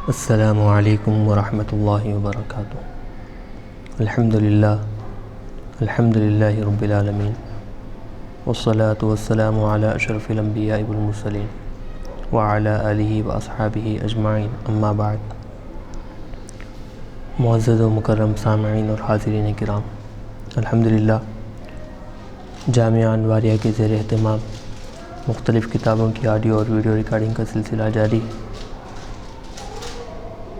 السلام علیکم ورحمۃ اللہ وبرکاتہ۔ الحمد للہ رب العالمین، والصلاة والسلام علی اشرف الانبیاء والمرسلین وعلی آلہ واصحابہ اجمعین، اما بعد۔ معزز و مکرم سامعین اور حاضرین کرام، الحمدللہ جامعہ انواریہ کے زیر اہتمام مختلف کتابوں کی آڈیو اور ویڈیو ریکارڈنگ کا سلسلہ جاری ہے۔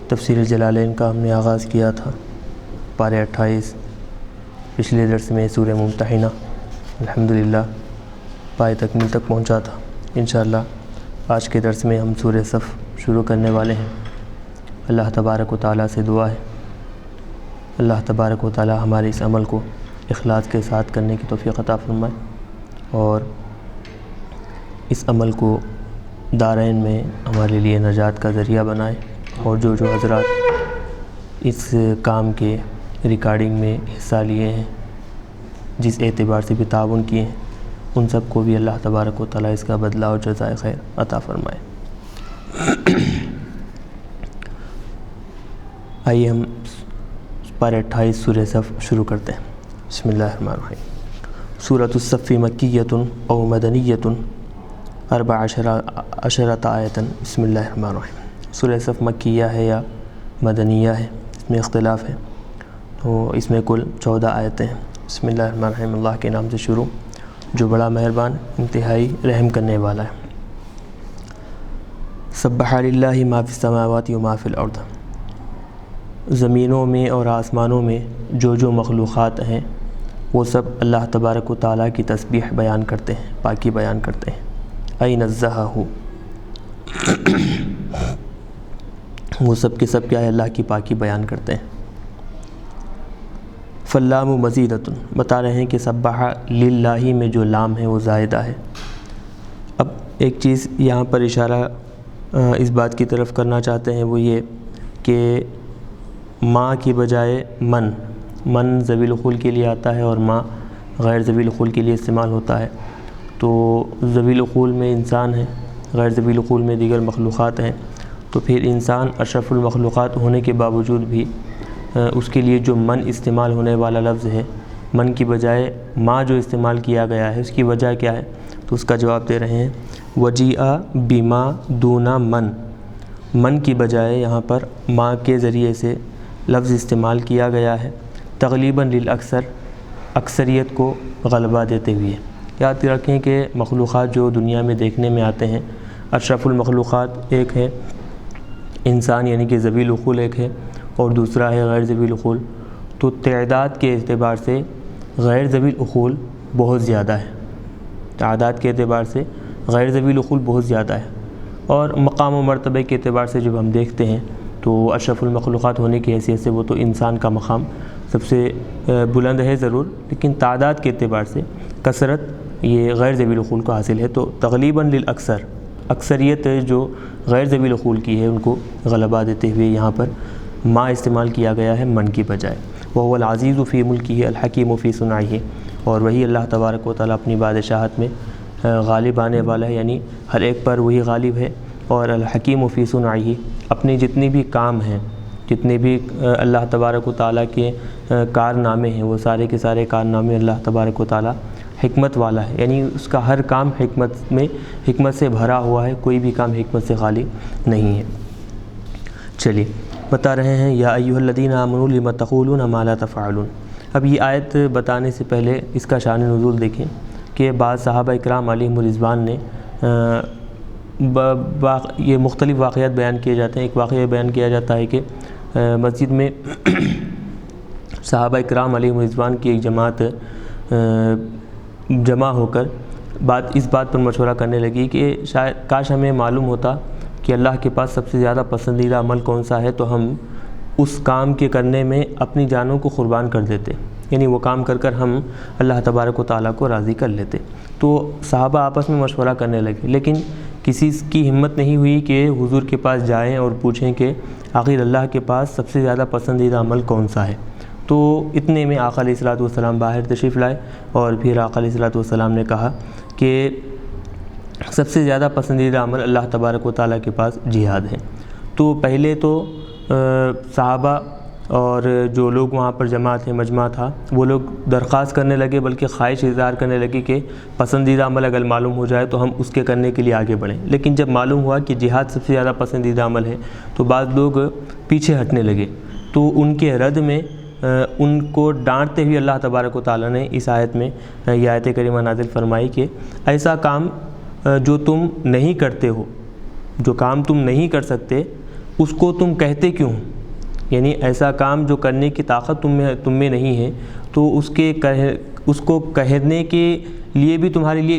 تفسیر جلالین کا ہم نے آغاز کیا تھا، پارہ 28، پچھلے درس میں سورہ ممتحنہ الحمدللہ پائے تکمیل تک پہنچا تھا۔ انشاءاللہ آج کے درس میں ہم سورہ صف شروع کرنے والے ہیں۔ اللہ تبارک و تعالیٰ سے دعا ہے، اللہ تبارک و تعالیٰ ہمارے اس عمل کو اخلاص کے ساتھ کرنے کی توفیق عطا فرمائے، اور اس عمل کو دارین میں ہمارے لیے نجات کا ذریعہ بنائے، اور جو حضرات اس کام کے ریکارڈنگ میں حصہ لیے ہیں، جس اعتبار سے بھی تعاون کیے ہیں، ان سب کو بھی اللہ تبارک و تعالیٰ اس کا بدلہ اور جزائے خیر عطا فرمائے۔ آئیے ہم پارہ 28 سورہ صف شروع کرتے ہیں۔ بسم اللہ الرحمن الرحیم۔ سورۃ الصف مکیۃ او مدنیۃ 14 آیۃ۔ بسم اللہ الرحمن الرحیم۔ سورہ صف مکیہ ہے یا مدنیہ ہے، اس میں اختلاف ہے، تو اس میں کل 14 آیتیں ہیں۔ بسم اللہ الرحمن الرحیم، اللہ کے نام سے شروع جو بڑا مہربان انتہائی رحم کرنے والا ہے۔ سبح للہ ما فی السماوات و ما فی الارض۔ زمینوں میں اور آسمانوں میں جو مخلوقات ہیں وہ سب اللہ تبارک و تعالیٰ کی تسبیح بیان کرتے ہیں، پاکی بیان کرتے ہیں۔ ای نزہہ، وہ سب کے سب کیا ہے، اللہ کی پاکی بیان کرتے ہیں۔ فاللام مزیدۃ، بتا رہے ہیں کہ سبح للہ میں جو لام ہے وہ زائدہ ہے۔ اب ایک چیز یہاں پر اشارہ اس بات کی طرف کرنا چاہتے ہیں، وہ یہ کہ ماں کی بجائے من ذوی الخول کے لیے آتا ہے، اور ماں غیر ذوی الخول کے لیے استعمال ہوتا ہے۔ تو ذوی الخول میں انسان ہے، غیر ذوی الخول میں دیگر مخلوقات ہیں، تو پھر انسان اشرف المخلوقات ہونے کے باوجود بھی اس کے لیے جو من استعمال ہونے والا لفظ ہے، من کی بجائے ماں جو استعمال کیا گیا ہے، اس کی وجہ کیا ہے؟ تو اس کا جواب دے رہے ہیں، وجیء بما دون من کی بجائے یہاں پر ماں کے ذریعے سے لفظ استعمال کیا گیا ہے، تغلیباً للاکثر، اکثریت کو غلبہ دیتے ہوئے۔ یاد رکھیں کہ مخلوقات جو دنیا میں دیکھنے میں آتے ہیں، اشرف المخلوقات ایک ہے انسان، یعنی کہ ذوی الخول ایک ہے، اور دوسرا ہے غیر ذوی الخول۔ تو تعداد کے اعتبار سے غیر ذوی الخول بہت زیادہ ہے، تعداد کے اعتبار سے غیر ذوی الخول بہت زیادہ ہے، اور مقام و مرتبے کے اعتبار سے جب ہم دیکھتے ہیں تو اشرف المخلوقات ہونے کی حیثیت سے وہ تو انسان کا مقام سب سے بلند ہے ضرور، لیکن تعداد کے اعتبار سے کثرت یہ غیر ذوی الخول کو حاصل ہے۔ تو تغلیباً للاکثر، اکثریت جو غیر ذوی الخول کی ہے ان کو غلبہ دیتے ہوئے یہاں پر ما استعمال کیا گیا ہے من کی بجائے۔ وهو العزیز فی ملکہ الحکیم فی صنعہ، اور وہی اللہ تبارک و تعالیٰ اپنی بادشاہت میں غالب آنے والا ہے، یعنی ہر ایک پر وہی غالب ہے، اور الحکیم فی صنعہ، اپنے جتنے بھی کام ہیں، جتنے بھی اللہ تبارک و تعالیٰ کے کارنامے ہیں، وہ سارے کے سارے کارنامے اللہ تبارک و تعالیٰ حکمت والا ہے، یعنی اس کا ہر کام حکمت سے بھرا ہوا ہے، کوئی بھی کام حکمت سے خالی نہیں ہے۔ چلیے بتا رہے ہیں، یا ایھا الذین آمنوا لم تقولون ما لا تفعلون۔ اب یہ آیت بتانے سے پہلے اس کا شان نزول دیکھیں کہ بعض صحابہ اکرام علیہم الرضوان نے یہ مختلف واقعات بیان کیے جاتے ہیں۔ ایک واقعہ بیان کیا جاتا ہے کہ مسجد میں صحابہ اکرام علیہم الرضوان کی ایک جماعت جمع ہو کر اس بات پر مشورہ کرنے لگی کہ شاید کاش ہمیں معلوم ہوتا کہ اللہ کے پاس سب سے زیادہ پسندیدہ عمل کون سا ہے، تو ہم اس کام کے کرنے میں اپنی جانوں کو قربان کر دیتے، یعنی وہ کام کر ہم اللہ تبارک و تعالیٰ کو راضی کر لیتے۔ تو صحابہ آپس میں مشورہ کرنے لگے، لیکن کسی کی ہمت نہیں ہوئی کہ حضور کے پاس جائیں اور پوچھیں کہ آخر اللہ کے پاس سب سے زیادہ پسندیدہ عمل کون سا ہے۔ تو اتنے میں آقا علیہ الصلوۃ والسلام باہر تشریف لائے، اور پھر آقا علیہ الصلوۃ والسلام نے کہا کہ سب سے زیادہ پسندیدہ عمل اللہ تبارک و تعالیٰ کے پاس جہاد ہے۔ تو پہلے تو صحابہ اور جو لوگ وہاں پر جمع تھے، مجمع تھا، وہ لوگ درخواست کرنے لگے، بلکہ خواہش اظہار کرنے لگے کہ پسندیدہ عمل اگر معلوم ہو جائے تو ہم اس کے کرنے کے لیے آگے بڑھیں۔ لیکن جب معلوم ہوا کہ جہاد سب سے زیادہ پسندیدہ عمل ہے تو بعض لوگ پیچھے ہٹنے لگے۔ تو ان کے رد میں ان کو ڈانٹتے ہوئے اللہ تبارک و تعالیٰ نے اس آیت میں یہ آیت کریمہ نازل فرمائی کہ ایسا کام جو تم نہیں کرتے ہو، جو کام تم نہیں کر سکتے، اس کو تم کہتے کیوں؟ یعنی ایسا کام جو کرنے کی طاقت تم میں نہیں ہے، تو اس کو کہنے کے لیے بھی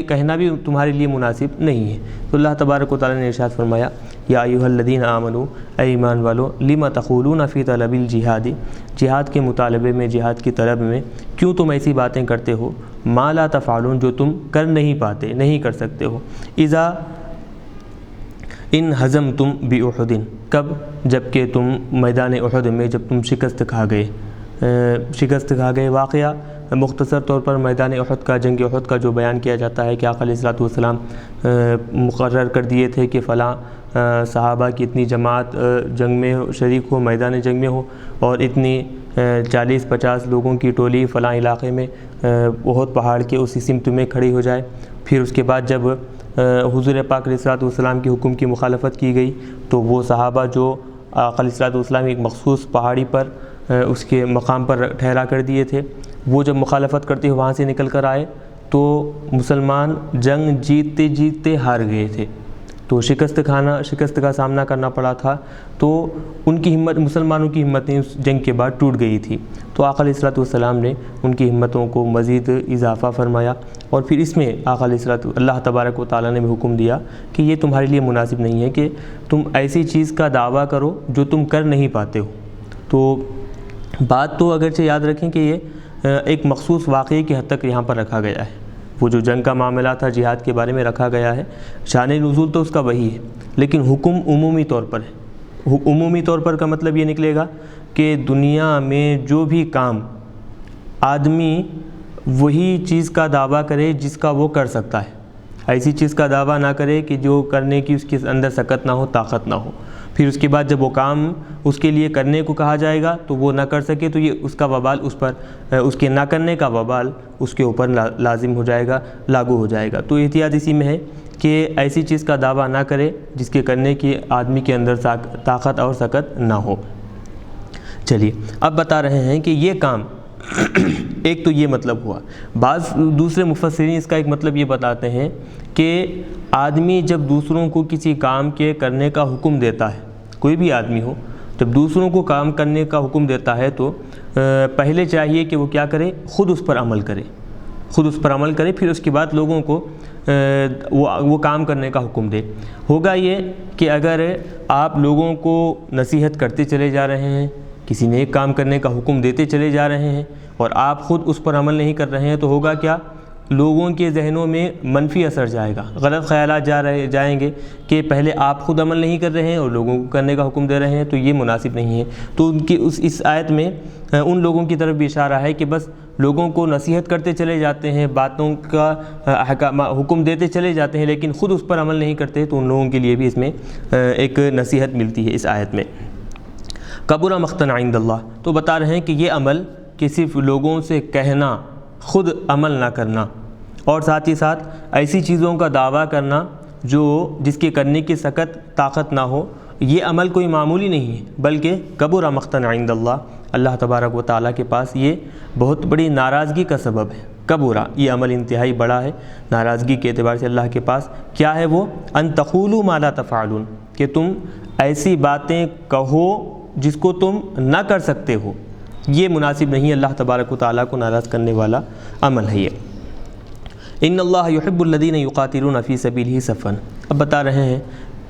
کہنا بھی تمہارے لیے مناسب نہیں ہے۔ تو اللہ تبارک و تعالیٰ نے ارشاد فرمایا، یا ایھا الذین آمنوا، اے ایمان والو، لم تقولون فی طلب الجہاد، جہاد کے مطالبے میں، جہاد کی طلب میں کیوں تم ایسی باتیں کرتے ہو، ما لا تفعلون، جو تم کر نہیں پاتے، نہیں کر سکتے ہو۔ اذا ان ہزمتم باحد، کب؟ جب کہ تم میدان احد میں جب تم شکست کھا گئے۔ واقعہ مختصر طور پر میدان احد کا، جنگ احد کا جو بیان کیا جاتا ہے کہ آقا علیہ الصلوۃ والسلام مقرر کر دیے تھے کہ فلاں صحابہ کی اتنی جماعت جنگ میں شریک ہو، میدان جنگ میں ہو، اور اتنی 40-50 لوگوں کی ٹولی فلاں علاقے میں احد پہاڑ کے اسی سمت میں کھڑی ہو جائے۔ پھر اس کے بعد جب حضور پاک علیہ الصلوۃ والسلام کے حکم کی مخالفت کی گئی تو وہ صحابہ جو آقا علیہ الصلوۃ والسلام ایک مخصوص پہاڑی پر اس کے مقام پر ٹھہرا کر دیے تھے، وہ جب مخالفت کرتے ہوئے وہاں سے نکل کر آئے تو مسلمان جنگ جیتتے جیتتے ہار گئے تھے، تو شکست کا سامنا کرنا پڑا تھا۔ تو ان کی ہمت، مسلمانوں کی ہمتیں اس جنگ کے بعد ٹوٹ گئی تھی، تو آقا علیہ الصلوۃ والسلام نے ان کی ہمتوں کو مزید اضافہ فرمایا، اور پھر اس میں اللہ تبارک و تعالیٰ نے بھی حکم دیا کہ یہ تمہارے لیے مناسب نہیں ہے کہ تم ایسی چیز کا دعویٰ کرو جو تم کر نہیں پاتے ہو۔ تو بات تو اگرچہ یاد رکھیں کہ یہ ایک مخصوص واقعے کی حد تک یہاں پر رکھا گیا ہے، وہ جو جنگ کا معاملہ تھا، جہاد کے بارے میں رکھا گیا ہے، شان نزول تو اس کا وہی ہے، لیکن حکم عمومی طور پر ہے۔ عمومی طور پر کا مطلب یہ نکلے گا کہ دنیا میں جو بھی کام آدمی وہی چیز کا دعویٰ کرے جس کا وہ کر سکتا ہے، ایسی چیز کا دعویٰ نہ کرے کہ جو کرنے کی اس کے اندر سکت نہ ہو، طاقت نہ ہو۔ پھر اس کے بعد جب وہ کام اس کے لیے کرنے کو کہا جائے گا تو وہ نہ کر سکے تو یہ اس کا وبال اس کے نہ کرنے کا وبال اس کے اوپر لازم ہو جائے گا، لاگو ہو جائے گا۔ تو احتیاط اسی میں ہے کہ ایسی چیز کا دعویٰ نہ کرے جس کے کرنے کی آدمی کے اندر طاقت اور سکت نہ ہو۔ چلیے اب بتا رہے ہیں کہ یہ کام ایک تو یہ مطلب ہوا، بعض دوسرے مفسرین اس کا ایک مطلب یہ بتاتے ہیں کہ آدمی جب دوسروں کو کسی کام کے کرنے کا حکم دیتا ہے، کوئی بھی آدمی ہو، جب دوسروں کو کام کرنے کا حکم دیتا ہے تو پہلے چاہیے کہ وہ کیا کرے، خود اس پر عمل کرے، پھر اس کے بعد لوگوں کو وہ کام کرنے کا حکم دے۔ ہوگا یہ کہ اگر آپ لوگوں کو نصیحت کرتے چلے جا رہے ہیں، کسی نیک کام کرنے کا حکم دیتے چلے جا رہے ہیں اور آپ خود اس پر عمل نہیں کر رہے ہیں، تو ہوگا کیا، لوگوں کے ذہنوں میں منفی اثر جائے گا، غلط خیالات جائیں گے کہ پہلے آپ خود عمل نہیں کر رہے ہیں اور لوگوں کو کرنے کا حکم دے رہے ہیں، تو یہ مناسب نہیں ہے۔ تو ان کی اس آیت میں ان لوگوں کی طرف بھی اشارہ ہے کہ بس لوگوں کو نصیحت کرتے چلے جاتے ہیں، باتوں کا حکم دیتے چلے جاتے ہیں، لیکن خود اس پر عمل نہیں کرتے، تو ان لوگوں کے لیے بھی اس میں ایک نصیحت ملتی ہے اس آیت میں۔ کبر مقتا عند اللہ، تو بتا رہے ہیں کہ یہ عمل کہ صرف لوگوں سے کہنا، خود عمل نہ کرنا، اور ساتھ ہی ساتھ ایسی چیزوں کا دعویٰ کرنا جس کے کرنے کی سکت طاقت نہ ہو، یہ عمل کوئی معمولی نہیں ہے، بلکہ کبر مقتا عند اللہ تبارک و تعالیٰ کے پاس یہ بہت بڑی ناراضگی کا سبب ہے۔ کبرا، یہ عمل انتہائی بڑا ہے ناراضگی کے اعتبار سے اللہ کے پاس۔ کیا ہے وہ؟ ان تقولوا ما لا تفعلون، کہ تم ایسی باتیں کہو جس کو تم نہ کر سکتے ہو، یہ مناسب نہیں، اللہ تبارک و تعالیٰ کو ناراض کرنے والا عمل ہے یہ۔ ان اللہ یحب الذین یقاتلون فی سبیلہ صفا، اب بتا رہے ہیں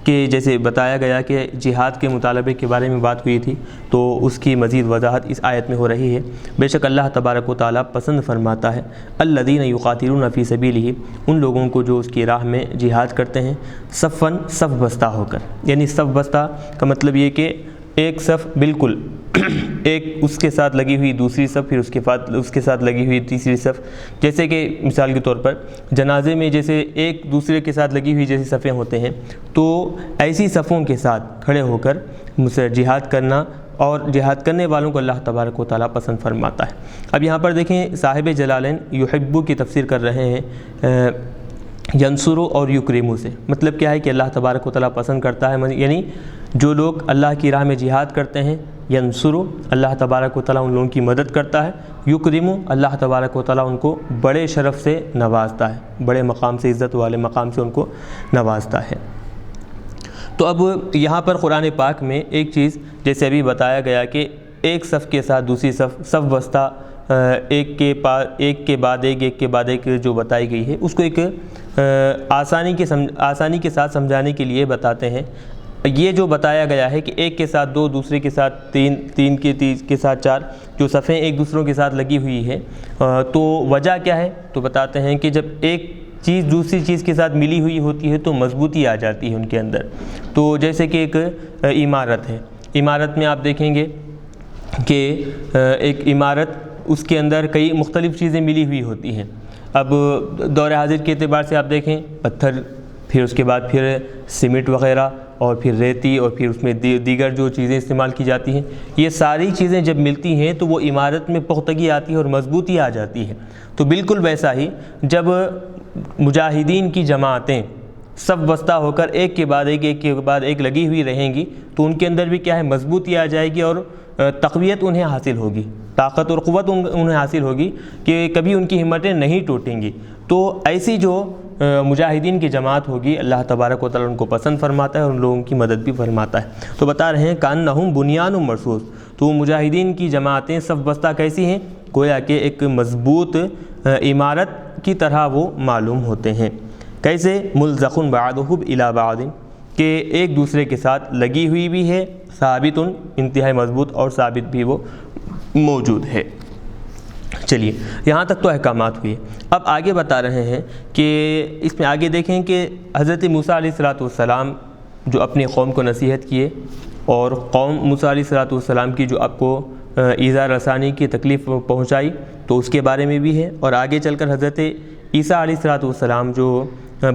کہ جیسے بتایا گیا کہ جہاد کے مطالبے کے بارے میں بات ہوئی تھی، تو اس کی مزید وضاحت اس آیت میں ہو رہی ہے۔ بے شک اللہ تبارک و تعالیٰ پسند فرماتا ہے الذین یقاتلون فی سبیلہ، ان لوگوں کو جو اس کی راہ میں جہاد کرتے ہیں، صفاً، صف بستہ ہو کر، یعنی صف بستہ کا مطلب یہ کہ ایک صف بالکل ایک اس کے ساتھ لگی ہوئی دوسری صف، پھر اس کے ساتھ لگی ہوئی تیسری صف. جیسے کہ مثال کے طور پر جنازے میں جیسے ایک دوسرے کے ساتھ لگی ہوئی جیسی صفیں ہوتے ہیں، تو ایسی صفوں کے ساتھ کھڑے ہو کر جہاد کرنا، اور جہاد کرنے والوں کو اللہ تبارک و تعالیٰ پسند فرماتا ہے. اب یہاں پر دیکھیں صاحب جلالین یحبو کی تفسیر کر رہے ہیں ینصرو اور یکرمو سے. مطلب کیا ہے کہ اللہ تبارک و تعالیٰ پسند کرتا ہے، یعنی جو لوگ اللہ کی راہ میں جہاد کرتے ہیں، ینصرو اللہ تبارک و تعالیٰ ان لوگوں کی مدد کرتا ہے، یکرمو اللہ تبارک و تعالیٰ ان کو بڑے شرف سے نوازتا ہے، بڑے مقام سے، عزت والے مقام سے ان کو نوازتا ہے. تو اب یہاں پر قرآن پاک میں ایک چیز جیسے ابھی بتایا گیا کہ ایک صف کے ساتھ دوسری صف بستہ ایک کے بعد ایک جو بتائی گئی ہے، اس کو ایک آسانی کے ساتھ سمجھانے کے لیے بتاتے ہیں. یہ جو بتایا گیا ہے کہ ایک کے ساتھ دو، دوسرے کے ساتھ تین کے ساتھ چار، جو صفیں ایک دوسروں کے ساتھ لگی ہوئی ہے، تو وجہ کیا ہے؟ تو بتاتے ہیں کہ جب ایک چیز دوسری چیز کے ساتھ ملی ہوئی ہوتی ہے تو مضبوطی آ جاتی ہے ان کے اندر. تو جیسے کہ ایک عمارت ہے، عمارت میں آپ دیکھیں گے کہ ایک عمارت، اس کے اندر کئی مختلف چیزیں ملی ہوئی ہوتی ہیں. اب دور حاضر کے اعتبار سے آپ دیکھیں پتھر، پھر اس کے بعد پھر سیمنٹ وغیرہ، اور پھر ریتی، اور پھر اس میں دیگر جو چیزیں استعمال کی جاتی ہیں، یہ ساری چیزیں جب ملتی ہیں تو وہ عمارت میں پختگی آتی ہے اور مضبوطی آ جاتی ہے. تو بالکل ویسا ہی جب مجاہدین کی جماعتیں صف بستہ ہو کر ایک کے بعد ایک لگی ہوئی رہیں گی تو ان کے اندر بھی کیا ہے؟ مضبوطی آ جائے گی، اور تقویت انہیں حاصل ہوگی، طاقت اور قوت انہیں حاصل ہوگی کہ کبھی ان کی ہمتیں نہیں ٹوٹیں گی. تو ایسی جو مجاہدین کی جماعت ہوگی، اللہ تبارک و تعالیٰ ان کو پسند فرماتا ہے اور ان لوگوں کی مدد بھی فرماتا ہے. تو بتا رہے ہیں کأنہم بنیان مرصوص، تو مجاہدین کی جماعتیں صف بستہ کیسی ہیں؟ گویا کہ ایک مضبوط عمارت کی طرح وہ معلوم ہوتے ہیں. کیسے؟ ملزق بعضهم الی بعض، کہ ایک دوسرے کے ساتھ لگی ہوئی بھی ہے، ثابت انتہائی مضبوط، اور ثابت بھی وہ موجود ہے. چلیے یہاں تک تو احکامات ہوئے. اب آگے بتا رہے ہیں کہ اس میں آگے دیکھیں کہ حضرت موسیٰ علیہ السلام جو اپنی قوم کو نصیحت کیے، اور قوم موسیٰ علیہ السلام کی جو آپ کو ایذا رسانی کی تکلیف پہنچائی، تو اس کے بارے میں بھی ہے. اور آگے چل کر حضرت عیسیٰ علیہ السلام جو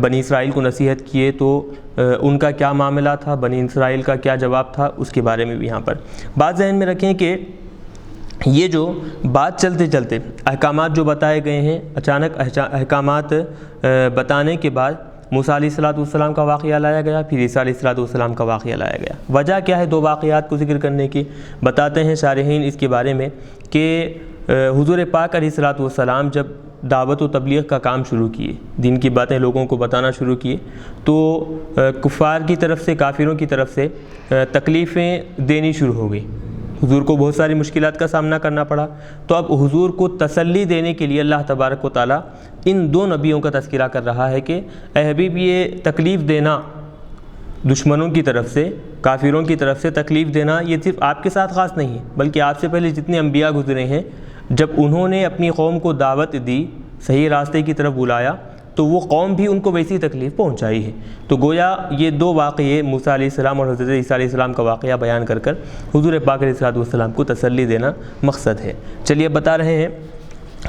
بنی اسرائیل کو نصیحت کیے، تو ان کا کیا معاملہ تھا، بنی اسرائیل کا کیا جواب تھا، اس کے بارے میں بھی یہاں پر بات ذہن میں رکھیں کہ یہ جو بات چلتے چلتے احکامات جو بتائے گئے ہیں، اچانک احکامات بتانے کے بعد موسیٰ علیہ السلام کا واقعہ لایا گیا، پھر عیسیٰ علیہ السلام کا واقعہ لایا گیا. وجہ کیا ہے دو واقعات کو ذکر کرنے کی؟ بتاتے ہیں شارحین اس کے بارے میں کہ حضور پاک علیہ السلام جب دعوت و تبلیغ کا کام شروع کیے، دین کی باتیں لوگوں کو بتانا شروع کیے، تو کفار کی طرف سے، کافروں کی طرف سے تکلیفیں دینی شروع ہو گئی. حضور کو بہت ساری مشکلات کا سامنا کرنا پڑا. تو اب حضور کو تسلی دینے کے لیے اللہ تبارک و تعالیٰ ان دو نبیوں کا تذکرہ کر رہا ہے کہ اے حبیب، یہ تکلیف دینا دشمنوں کی طرف سے، کافروں کی طرف سے تکلیف دینا، یہ صرف آپ کے ساتھ خاص نہیں ہے، بلکہ آپ سے پہلے جتنے انبیاء گزرے ہیں، جب انہوں نے اپنی قوم کو دعوت دی، صحیح راستے کی طرف بلایا، تو وہ قوم بھی ان کو ویسی تکلیف پہنچائی ہے. تو گویا یہ دو واقعے موسیٰ علیہ السلام اور حضرت عیسیٰ علیہ السلام کا واقعہ بیان کر کر حضور پاک علیہ السلام کو تسلی دینا مقصد ہے. چلیے بتا رہے ہیں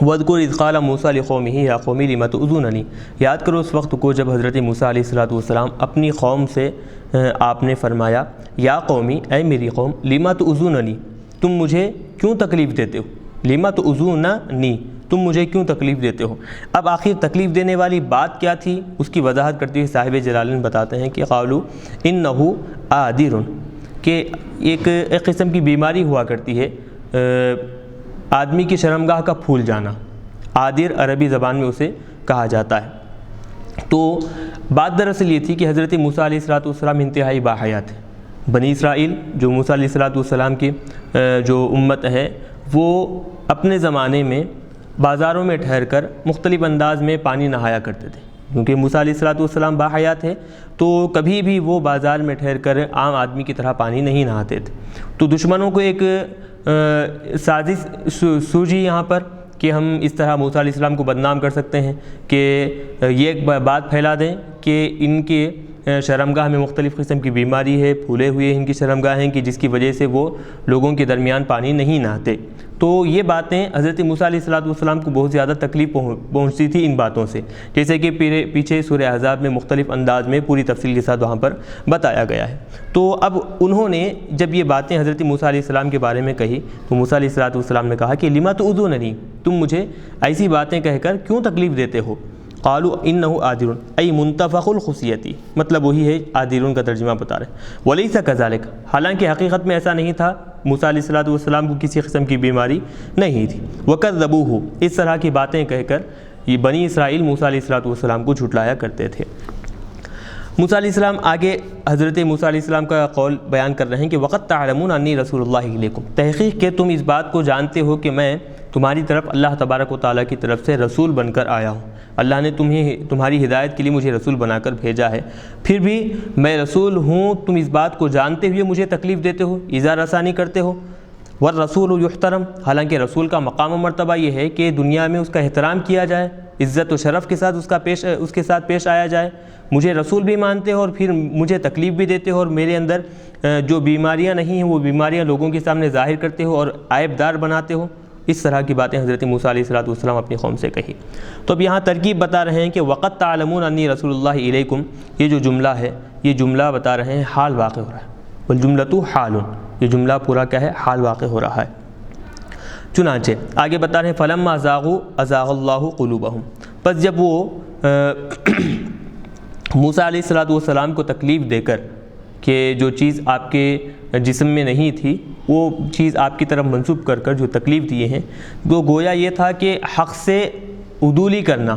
وَاذْكُرْ إِذْ قَالَ مُوسَىٰ لِقَوْمِهِ يَا قَوْمِ لِمَ تُؤْذُونَنِي، یاد کرو اس وقت کو جب حضرت موسیٰ علیہ السلام اپنی قوم سے آپ نے فرمایا، یا قومی، اے میری قوم، لِمَ تُؤْذُونَنِي، تم مجھے کیوں تکلیف دیتے ہو، لِمَ تُؤْذُونَنِي، تم مجھے کیوں تکلیف دیتے ہو. اب آخر تکلیف دینے والی بات کیا تھی، اس کی وضاحت کرتے ہوئے صاحب جلالین بتاتے ہیں کہ قالوا انہ آدر، کہ ایک قسم کی بیماری ہوا کرتی ہے، آدمی کی شرمگاہ کا پھول جانا، آدر عربی زبان میں اسے کہا جاتا ہے. تو بات دراصل یہ تھی کہ حضرت موسیٰ علیہ السلام انتہائی باحیات ہیں. بنی اسرائیل جو موسیٰ علیہ السلام کی جو امت ہے، وہ اپنے زمانے میں بازاروں میں ٹھہر کر مختلف انداز میں پانی نہایا کرتے تھے، کیونکہ موسیٰ علیہ السلام باحیات ہے، تو کبھی بھی وہ بازار میں ٹھہر کر عام آدمی کی طرح پانی نہیں نہاتے تھے. تو دشمنوں کو ایک سازش سوجی یہاں پر کہ ہم اس طرح موسیٰ علیہ السلام کو بدنام کر سکتے ہیں، کہ یہ ایک بات پھیلا دیں کہ ان کے شرمگاہ میں مختلف قسم کی بیماری ہے، پھولے ہوئے ان کی شرمگاہیں کہ جس کی وجہ سے وہ لوگوں کے درمیان پانی نہیں نہاتے۔ تو یہ باتیں حضرت موسیٰ علیہ السلام کو بہت زیادہ تکلیف پہنچتی تھی ان باتوں سے، جیسے کہ پیچھے سورہ احزاب میں مختلف انداز میں پوری تفصیل کے ساتھ وہاں پر بتایا گیا ہے۔ تو اب انہوں نے جب یہ باتیں حضرت موسیٰ علیہ السلام کے بارے میں کہی تو موسیٰ علیہ السلام نے کہا کہ لما تؤذوننی، تم مجھے ایسی باتیں کہہ کر کیوں تکلیف دیتے ہو؟ قالوا انہ عادل ای منتفخ الخصیتی، مطلب وہی ہے عادل کا ترجمہ بتا رہے ہیں۔ ولیس کذالک، حالانکہ حقیقت میں ایسا نہیں تھا، موسیٰ علیہ السلام کو کسی قسم کی بیماری نہیں تھی۔ وکذبوہ، اس طرح کی باتیں کہہ کر یہ بنی اسرائیل موسیٰ علیہ السلام کو جھٹلایا کرتے تھے۔ موسیٰ علیہ السلام آگے حضرت موسیٰ علیہ السلام کا قول بیان کر رہے ہیں کہ وقت تعلمون انی رسول اللہ علیکم، تحقیق کہ تم اس بات کو جانتے ہو کہ میں تمہاری طرف اللہ تبارک و تعالیٰ کی طرف سے رسول بن کر آیا ہوں، اللہ نے تمہاری ہدایت کے لیے مجھے رسول بنا کر بھیجا ہے، پھر بھی میں رسول ہوں، تم اس بات کو جانتے ہوئے مجھے تکلیف دیتے ہو، ایذا رسانی کرتے ہو۔ والرسول یحترم، حالانکہ رسول کا مقام و مرتبہ یہ ہے کہ دنیا میں اس کا احترام کیا جائے، عزت و شرف کے ساتھ اس کے ساتھ پیش آیا جائے۔ مجھے رسول بھی مانتے ہو اور پھر مجھے تکلیف بھی دیتے ہو، اور میرے اندر جو بیماریاں نہیں ہیں وہ بیماریاں لوگوں کے سامنے ظاہر کرتے ہو اور عیب دار بناتے ہو۔ اس طرح کی باتیں حضرت موسیٰ علیہ السلام اپنی قوم سے کہی۔ تو اب یہاں ترکیب بتا رہے ہیں کہ وقت تعلمون انی رسول اللہ علیکم، یہ جو جملہ ہے یہ جملہ بتا رہے ہیں حال واقع ہو رہا ہے، والجملۃ حال، یہ جملہ پورا کیا ہے؟ حال واقع ہو رہا ہے۔ چنانچہ آگے بتا رہے ہیں فلما زاغوا ازاغ اللہ قلوبہم، پس جب وہ موسیٰ علیہ السلام کو تکلیف دے کر کہ جو چیز آپ کے جسم میں نہیں تھی وہ چیز آپ کی طرف منسوب کر کر جو تکلیف دیے ہیں، وہ گویا یہ تھا کہ حق سے عدولی کرنا،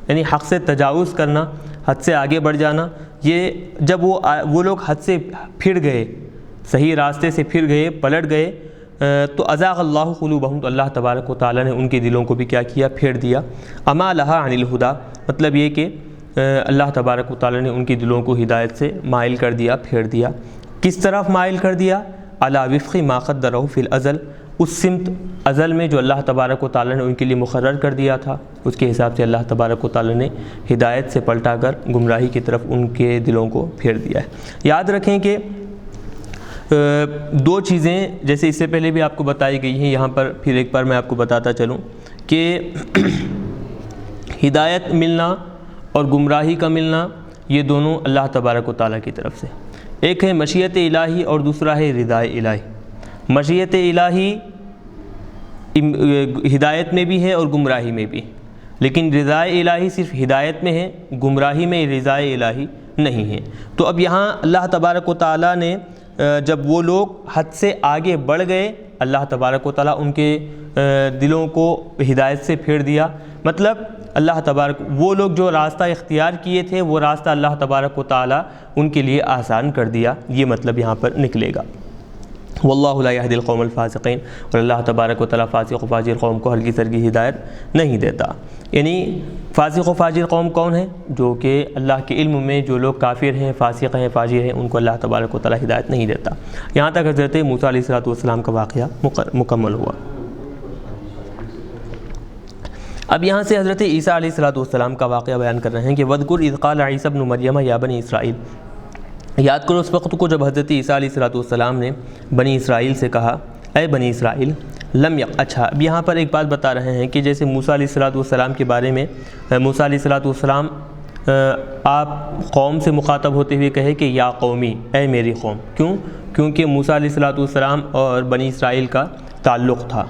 یعنی حق سے تجاوز کرنا، حد سے آگے بڑھ جانا۔ یہ جب وہ لوگ حد سے پھر گئے، صحیح راستے سے پھر گئے، پلٹ گئے، تو ازاغ اللہ قلوبہم، تو اللہ تبارک و تعالیٰ نے ان کے دلوں کو بھی کیا کیا؟ پھیر دیا۔ اما لہا عن الہدی، مطلب یہ کہ اللہ تبارک و تعالیٰ نے ان کے دلوں کو ہدایت سے مائل کر دیا، پھیر دیا۔ کس طرف مائل کر دیا؟ علی وفق ما قدرہ فی الازل، اس سمت ازل میں جو اللہ تبارک و تعالیٰ نے ان کے لیے مقرر کر دیا تھا، اس کے حساب سے اللہ تبارک و تعالیٰ نے ہدایت سے پلٹا کر گمراہی کی طرف ان کے دلوں کو پھیر دیا ہے۔ یاد رکھیں کہ دو چیزیں جیسے اس سے پہلے بھی آپ کو بتائی گئی ہیں، یہاں پر پھر ایک بار میں آپ کو بتاتا چلوں کہ ہدایت ملنا اور گمراہی کا ملنا یہ دونوں اللہ تبارک و تعالیٰ کی طرف سے، ایک ہے مشیت الہی اور دوسرا ہے رضا الہی۔ مشیت الہی ہدایت میں بھی ہے اور گمراہی میں بھی، لیکن رضا الہی صرف ہدایت میں ہے، گمراہی میں رضا الہی نہیں ہے۔ تو اب یہاں اللہ تبارک و تعالیٰ نے جب وہ لوگ حد سے آگے بڑھ گئے، اللہ تبارک و تعالیٰ ان کے دلوں کو ہدایت سے پھیر دیا، مطلب اللہ تبارک وہ لوگ جو راستہ اختیار کیے تھے وہ راستہ اللہ تبارک و تعالیٰ ان کے لیے آسان کر دیا، یہ مطلب یہاں پر نکلے گا۔ واللہ لا یہدی القوم الفاسقین، اور اللہ تبارک و تعالیٰ فاسق و فاجر قوم کو ہرگز ہرگز ہدایت نہیں دیتا۔ یعنی فاسق و فاجر قوم کون ہے؟ جو کہ اللہ کے علم میں جو لوگ کافر ہیں، فاسق ہیں، فاجر ہیں، ان کو اللہ تبارک و تعالیٰ ہدایت نہیں دیتا۔ یہاں تک حضرت موسیٰ علیہ السلام کا واقعہ مکمل ہوا۔ اب یہاں سے حضرت عیسیٰ علیہ السلام کا واقعہ بیان کر رہے ہیں کہ وَاذْكُرْ اِذْ قَالَ عِیسیٰ ابْنُ مَرْیَمَ یا بنی اسرائیل، یاد کرو اس وقت کو جب حضرت عیسیٰ علیہ السلام نے بنی اسرائیل سے کہا اے بنی اسرائیل لم یک۔ اچھا اب یہاں پر ایک بات بتا رہے ہیں کہ جیسے موسیٰ علیہ السلام کے بارے میں موسیٰ علیہ السلام آپ قوم سے مخاطب ہوتے ہوئے کہے کہ یا قومی، اے میری قوم، کیونکہ موسیٰ علیہ السلام اور بنی اسرائیل کا تعلق تھا،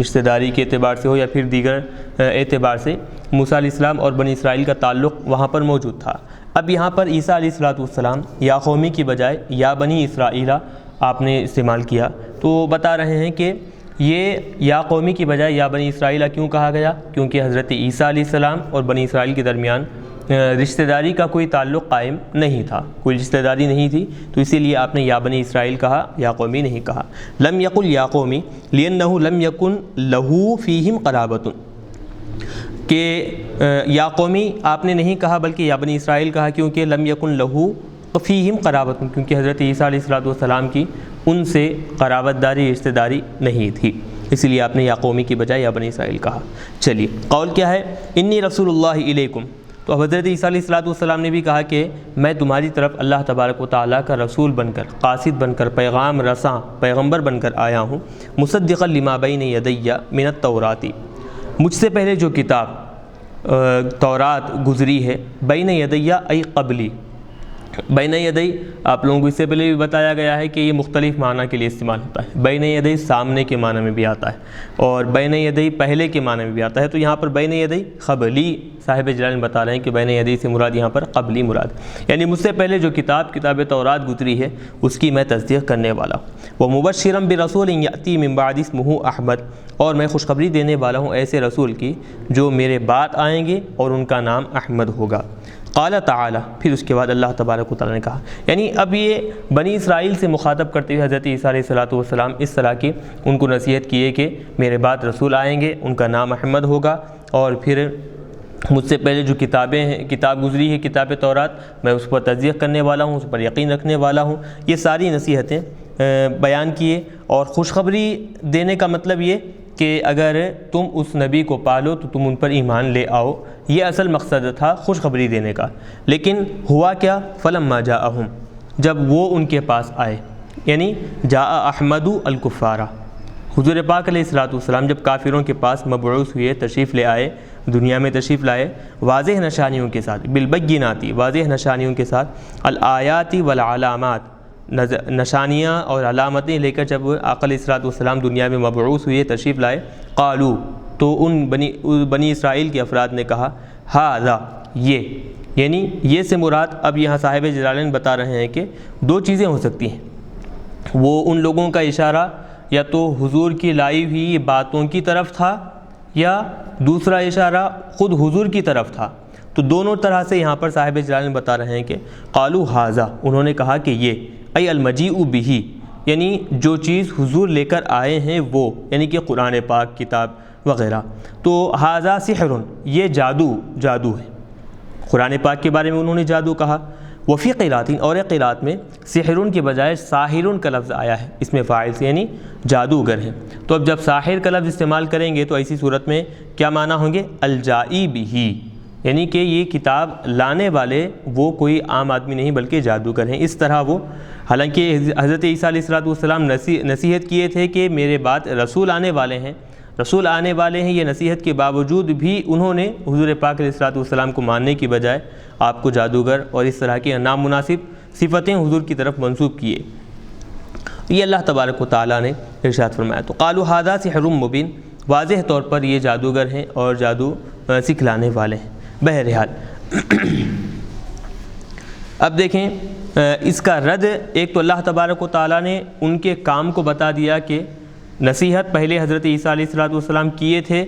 رشتہ داری کے اعتبار سے ہو یا پھر دیگر اعتبار سے موسیٰ علیہ السلام اور بنی اسرائیل کا تعلق وہاں پر موجود تھا۔ اب یہاں پر عیسیٰ علیہ السلام یا قومی کی بجائے یا بنی اسرائیل آپ نے استعمال کیا، تو بتا رہے ہیں کہ یہ یا قومی کی بجائے یا بنی اسرائیل کیوں کہا گیا؟ کیونکہ حضرت عیسیٰ علیہ السلام اور بنی اسرائیل کے درمیان رشتہ داری کا کوئی تعلق قائم نہیں تھا، کوئی رشتہ داری نہیں تھی، تو اسی لیے آپ نے یا بنی اسرائیل کہا، یا قومی نہیں کہا۔ لم یقل یا قومی لأنہ لم یکن لہو فیہم قرابۃ، کہ یا قومی آپ نے نہیں کہا بلکہ یا بنی اسرائیل کہا، کیونکہ لم یکن لہو فیہم قرابۃ، کیونکہ حضرت عیسیٰ علیہ السلام کی ان سے قرابت داری، رشتہ داری نہیں تھی، اسی لیے آپ نے یا قومی کی بجائے یا بنی اسرائیل کہا۔ چلیے قول کیا ہے؟ انی رسول اللہ علیکم، تو حضرت عیسیٰ علیہ السلام نے بھی کہا کہ میں تمہاری طرف اللہ تبارک و تعالیٰ کا رسول بن کر، قاصد بن کر، پیغام رساں، پیغمبر بن کر آیا ہوں، مصدقا لما بین یدی من التوراۃ، مجھ سے پہلے جو کتاب تورات گزری ہے، بین یدی ای قبلی، بین یدی آپ لوگوں کو اس سے پہلے بھی بتایا گیا ہے کہ یہ مختلف معنی کے لیے استعمال ہوتا ہے۔ بین یدی سامنے کے معنی میں بھی آتا ہے، اور بین یدی پہلے کے معنی میں بھی آتا ہے۔ تو یہاں پر بین یدی قبلی صاحب جلال بتا رہے ہیں کہ بین یدی سے مراد یہاں پر قبلی مراد، یعنی مجھ سے پہلے جو کتاب تورات گزری ہے اس کی میں تصدیق کرنے والا ہوں۔ ومبشرا برسول یأتی من بعد اسمہ احمد، اور میں خوشخبری دینے والا ہوں ایسے رسول کی جو میرے بعد آئیں گے اور ان کا نام احمد ہوگا۔ قال تعالی، پھر اس کے بعد اللہ تبارک و تعالیٰ نے کہا، یعنی اب یہ بنی اسرائیل سے مخاطب کرتے ہوئے حضرت عیسیٰ علیہ السلام اس طرح کی ان کو نصیحت کیے کہ میرے بعد رسول آئیں گے، ان کا نام احمد ہوگا، اور پھر مجھ سے پہلے جو کتاب گزری ہے کتاب تورات، میں اس پر تصدیق کرنے والا ہوں، اس پر یقین رکھنے والا ہوں۔ یہ ساری نصیحتیں بیان کیے، اور خوشخبری دینے کا مطلب یہ کہ اگر تم اس نبی کو پالو تو تم ان پر ایمان لے آؤ، یہ اصل مقصد تھا خوشخبری دینے کا۔ لیکن ہوا کیا؟ فلما جاءہم، جب وہ ان کے پاس آئے، یعنی جاء احمد الکفارہ، حضور پاک علیہ السلام جب کافروں کے پاس مبعوث ہوئے، تشریف لے آئے، دنیا میں تشریف لائے، واضح نشانیوں کے ساتھ، بالبیناتی، واضح نشانیوں کے ساتھ، الآیاتی والعلامات، نشانیاں اور علامتیں لے کر جب آقا علیہ السلام دنیا میں مبعوث ہوئے، تشریف لائے، قالو، تو ان بنی اسرائیل کے افراد نے کہا، ھذا، یہ، یعنی یہ سے مراد اب یہاں صاحب جلالین بتا رہے ہیں کہ دو چیزیں ہو سکتی ہیں۔ وہ ان لوگوں کا اشارہ یا تو حضور کی لائی ہوئی باتوں کی طرف تھا، یا دوسرا اشارہ خود حضور کی طرف تھا۔ تو دونوں طرح سے یہاں پر صاحب جلالین بتا رہے ہیں کہ قالو ھذا، انہوں نے کہا کہ یہ، ای المجیء بہ، یعنی جو چیز حضور لے کر آئے ہیں وہ، یعنی کہ قرآن پاک، کتاب وغیرہ، تو ھذا سحر، یہ جادو ہے۔ قرآن پاک کے بارے میں انہوں نے جادو کہا۔ وفی قرات، اور ایک قرات میں سحر کے بجائے ساحر کا لفظ آیا ہے، اس میں فاعل سے، یعنی جادوگر ہے۔ تو اب جب ساحر کا لفظ استعمال کریں گے تو ایسی صورت میں کیا معنی ہوں گے؟ الجائی بہ، یعنی کہ یہ کتاب لانے والے وہ کوئی عام آدمی نہیں بلکہ جادوگر ہیں۔ اس طرح وہ، حالانکہ حضرت عیسیٰ علیہ السلام نصیحت کیے تھے کہ میرے بعد رسول آنے والے ہیں، یہ نصیحت کے باوجود بھی انہوں نے حضور پاک علیہ السلام کو ماننے کی بجائے آپ کو جادوگر اور اس طرح کی نامناسب صفتیں حضور کی طرف منسوب کیے۔ یہ اللہ تبارک و تعالیٰ نے ارشاد فرمایا۔ تو قالوا ھذا سحر مبین، واضح طور پر یہ جادوگر ہیں اور جادو سکھلانے والے ہیں۔ بہرحال اب دیکھیں اس کا رد، ایک تو اللہ تبارک و تعالیٰ نے ان کے کام کو بتا دیا کہ نصیحت پہلے حضرت عیسیٰ علیہ السلام کیے تھے،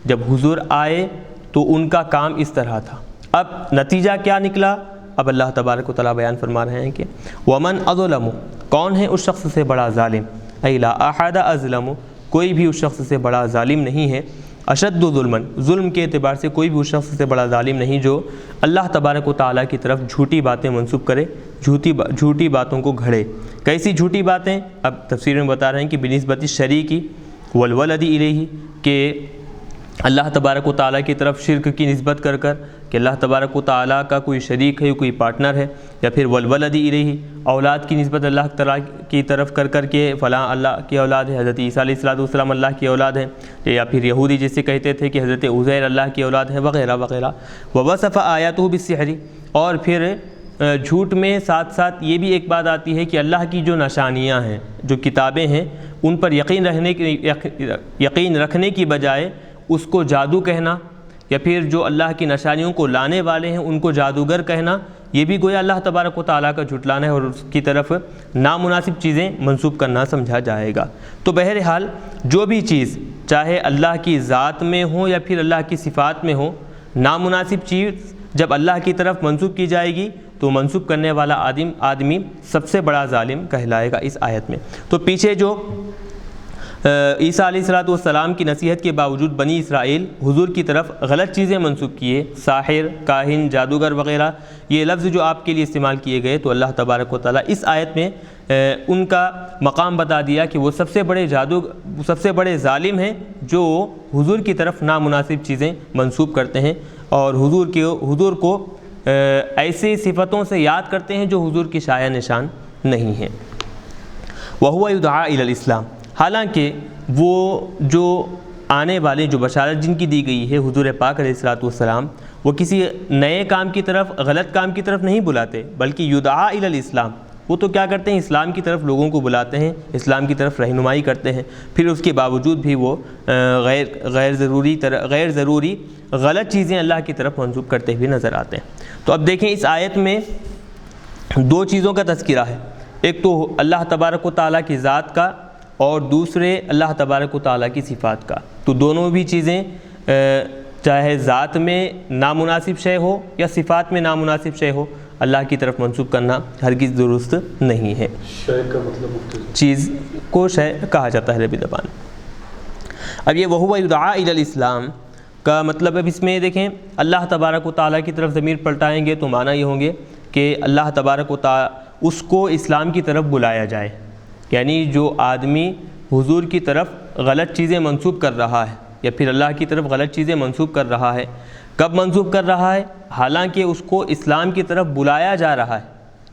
جب حضور آئے تو ان کا کام اس طرح تھا۔ اب نتیجہ کیا نکلا؟ اب اللہ تبارک و تعالیٰ بیان فرما رہے ہیں کہ ومن اظلم، کون ہے اس شخص سے بڑا ظالم، ای لا احد اظلم، کوئی بھی اس شخص سے بڑا ظالم نہیں ہے، اشد ظلمن، ظلم کے اعتبار سے کوئی بھی اس شخص سے بڑا ظالم نہیں جو اللہ تبارک و تعالیٰ کی طرف جھوٹی باتیں منسوب کرے، جھوٹی باتوں کو گھڑے۔ کیسی جھوٹی باتیں؟ اب تفسیر میں بتا رہے ہیں کہ بنسبت شریکی والولد الیہ، کہ اللہ تبارک و تعالیٰ کی طرف شرک کی نسبت کر کر کہ اللہ تبارک و تعالیٰ کا کوئی شریک ہے، کوئی پارٹنر ہے، یا پھر والولد الیہ، اولاد کی نسبت اللہ تعالیٰ کی طرف کر کر کے فلاں اللہ کی اولاد ہے، حضرت عیسیٰ علیہ السلام اللہ کی اولاد ہیں، یا پھر یہودی جسے کہتے تھے کہ حضرت عزیر اللہ کی اولاد ہے، وغیرہ وغیرہ۔ ووصف آیاتہ بالسحر، اور پھر جھوٹ میں ساتھ ساتھ یہ بھی ایک بات آتی ہے کہ اللہ کی جو نشانیاں ہیں، جو کتابیں ہیں، ان پر یقین رکھنے کی بجائے اس کو جادو کہنا، یا پھر جو اللہ کی نشانیوں کو لانے والے ہیں ان کو جادوگر کہنا، یہ بھی گویا اللہ تبارک و تعالیٰ کا جھٹلانا ہے اور اس کی طرف نامناسب چیزیں منسوب کرنا سمجھا جائے گا۔ تو بہرحال جو بھی چیز چاہے اللہ کی ذات میں ہو یا پھر اللہ کی صفات میں ہو، نامناسب چیز جب اللہ کی طرف منسوب کی جائے گی تو منسوب کرنے والا آدمی سب سے بڑا ظالم کہلائے گا اس آیت میں۔ تو پیچھے جو عیسیٰ علیہ السلام کی نصیحت کے باوجود بنی اسرائیل حضور کی طرف غلط چیزیں منسوب کیے، ساحر، کاہن، جادوگر وغیرہ، یہ لفظ جو آپ کے لیے استعمال کیے گئے، تو اللہ تبارک و تعالیٰ اس آیت میں ان کا مقام بتا دیا کہ وہ سب سے بڑے ظالم ہیں جو حضور کی طرف نامناسب چیزیں منسوب کرتے ہیں۔ اور حضور کو ایسی صفتوں سے یاد کرتے ہیں جو حضور کی شایع نشان نہیں ہیں۔ وَهُوَ يُدْعَىٰ إِلَى الْإِسْلَامِ، حالانکہ وہ جو آنے والے جو بشارت جن کی دی گئی ہے حضور پاک علیہ الصلوۃ والسلام، وہ کسی نئے کام کی طرف، غلط کام کی طرف نہیں بلاتے، بلکہ یدعا الی الاسلام، وہ تو کیا کرتے ہیں، اسلام کی طرف لوگوں کو بلاتے ہیں، اسلام کی طرف رہنمائی کرتے ہیں، پھر اس کے باوجود بھی وہ غیر ضروری غلط چیزیں اللہ کی طرف منسوب کرتے ہوئے نظر آتے ہیں۔ تو اب دیکھیں اس آیت میں دو چیزوں کا تذکرہ ہے، ایک تو اللہ تبارک و تعالیٰ کی ذات کا اور دوسرے اللہ تبارک و تعالیٰ کی صفات کا۔ تو دونوں بھی چیزیں چاہے ذات میں نامناسب شے ہو یا صفات میں نامناسب شے ہو، اللہ کی طرف منسوب کرنا ہرگز درست نہیں ہے۔ شے کا مطلب چیز کو شے کہا جاتا ہے عربی زبان۔ اب یہ وَهُوَ يُدْعَىٰ إِلَى الْإِسْلَامِ کا مطلب اب اس میں دیکھیں اللہ تبارک و تعالیٰ کی طرف ضمیر پلٹائیں گے تو معنی یہ ہوں گے کہ اللہ تبارک و تعالیٰ اس کو اسلام کی طرف بلایا جائے، یعنی جو آدمی حضور کی طرف غلط چیزیں منسوب کر رہا ہے یا پھر اللہ کی طرف غلط چیزیں منسوب کر رہا ہے، کب منسوب کر رہا ہے؟ حالانکہ اس کو اسلام کی طرف بلایا جا رہا ہے،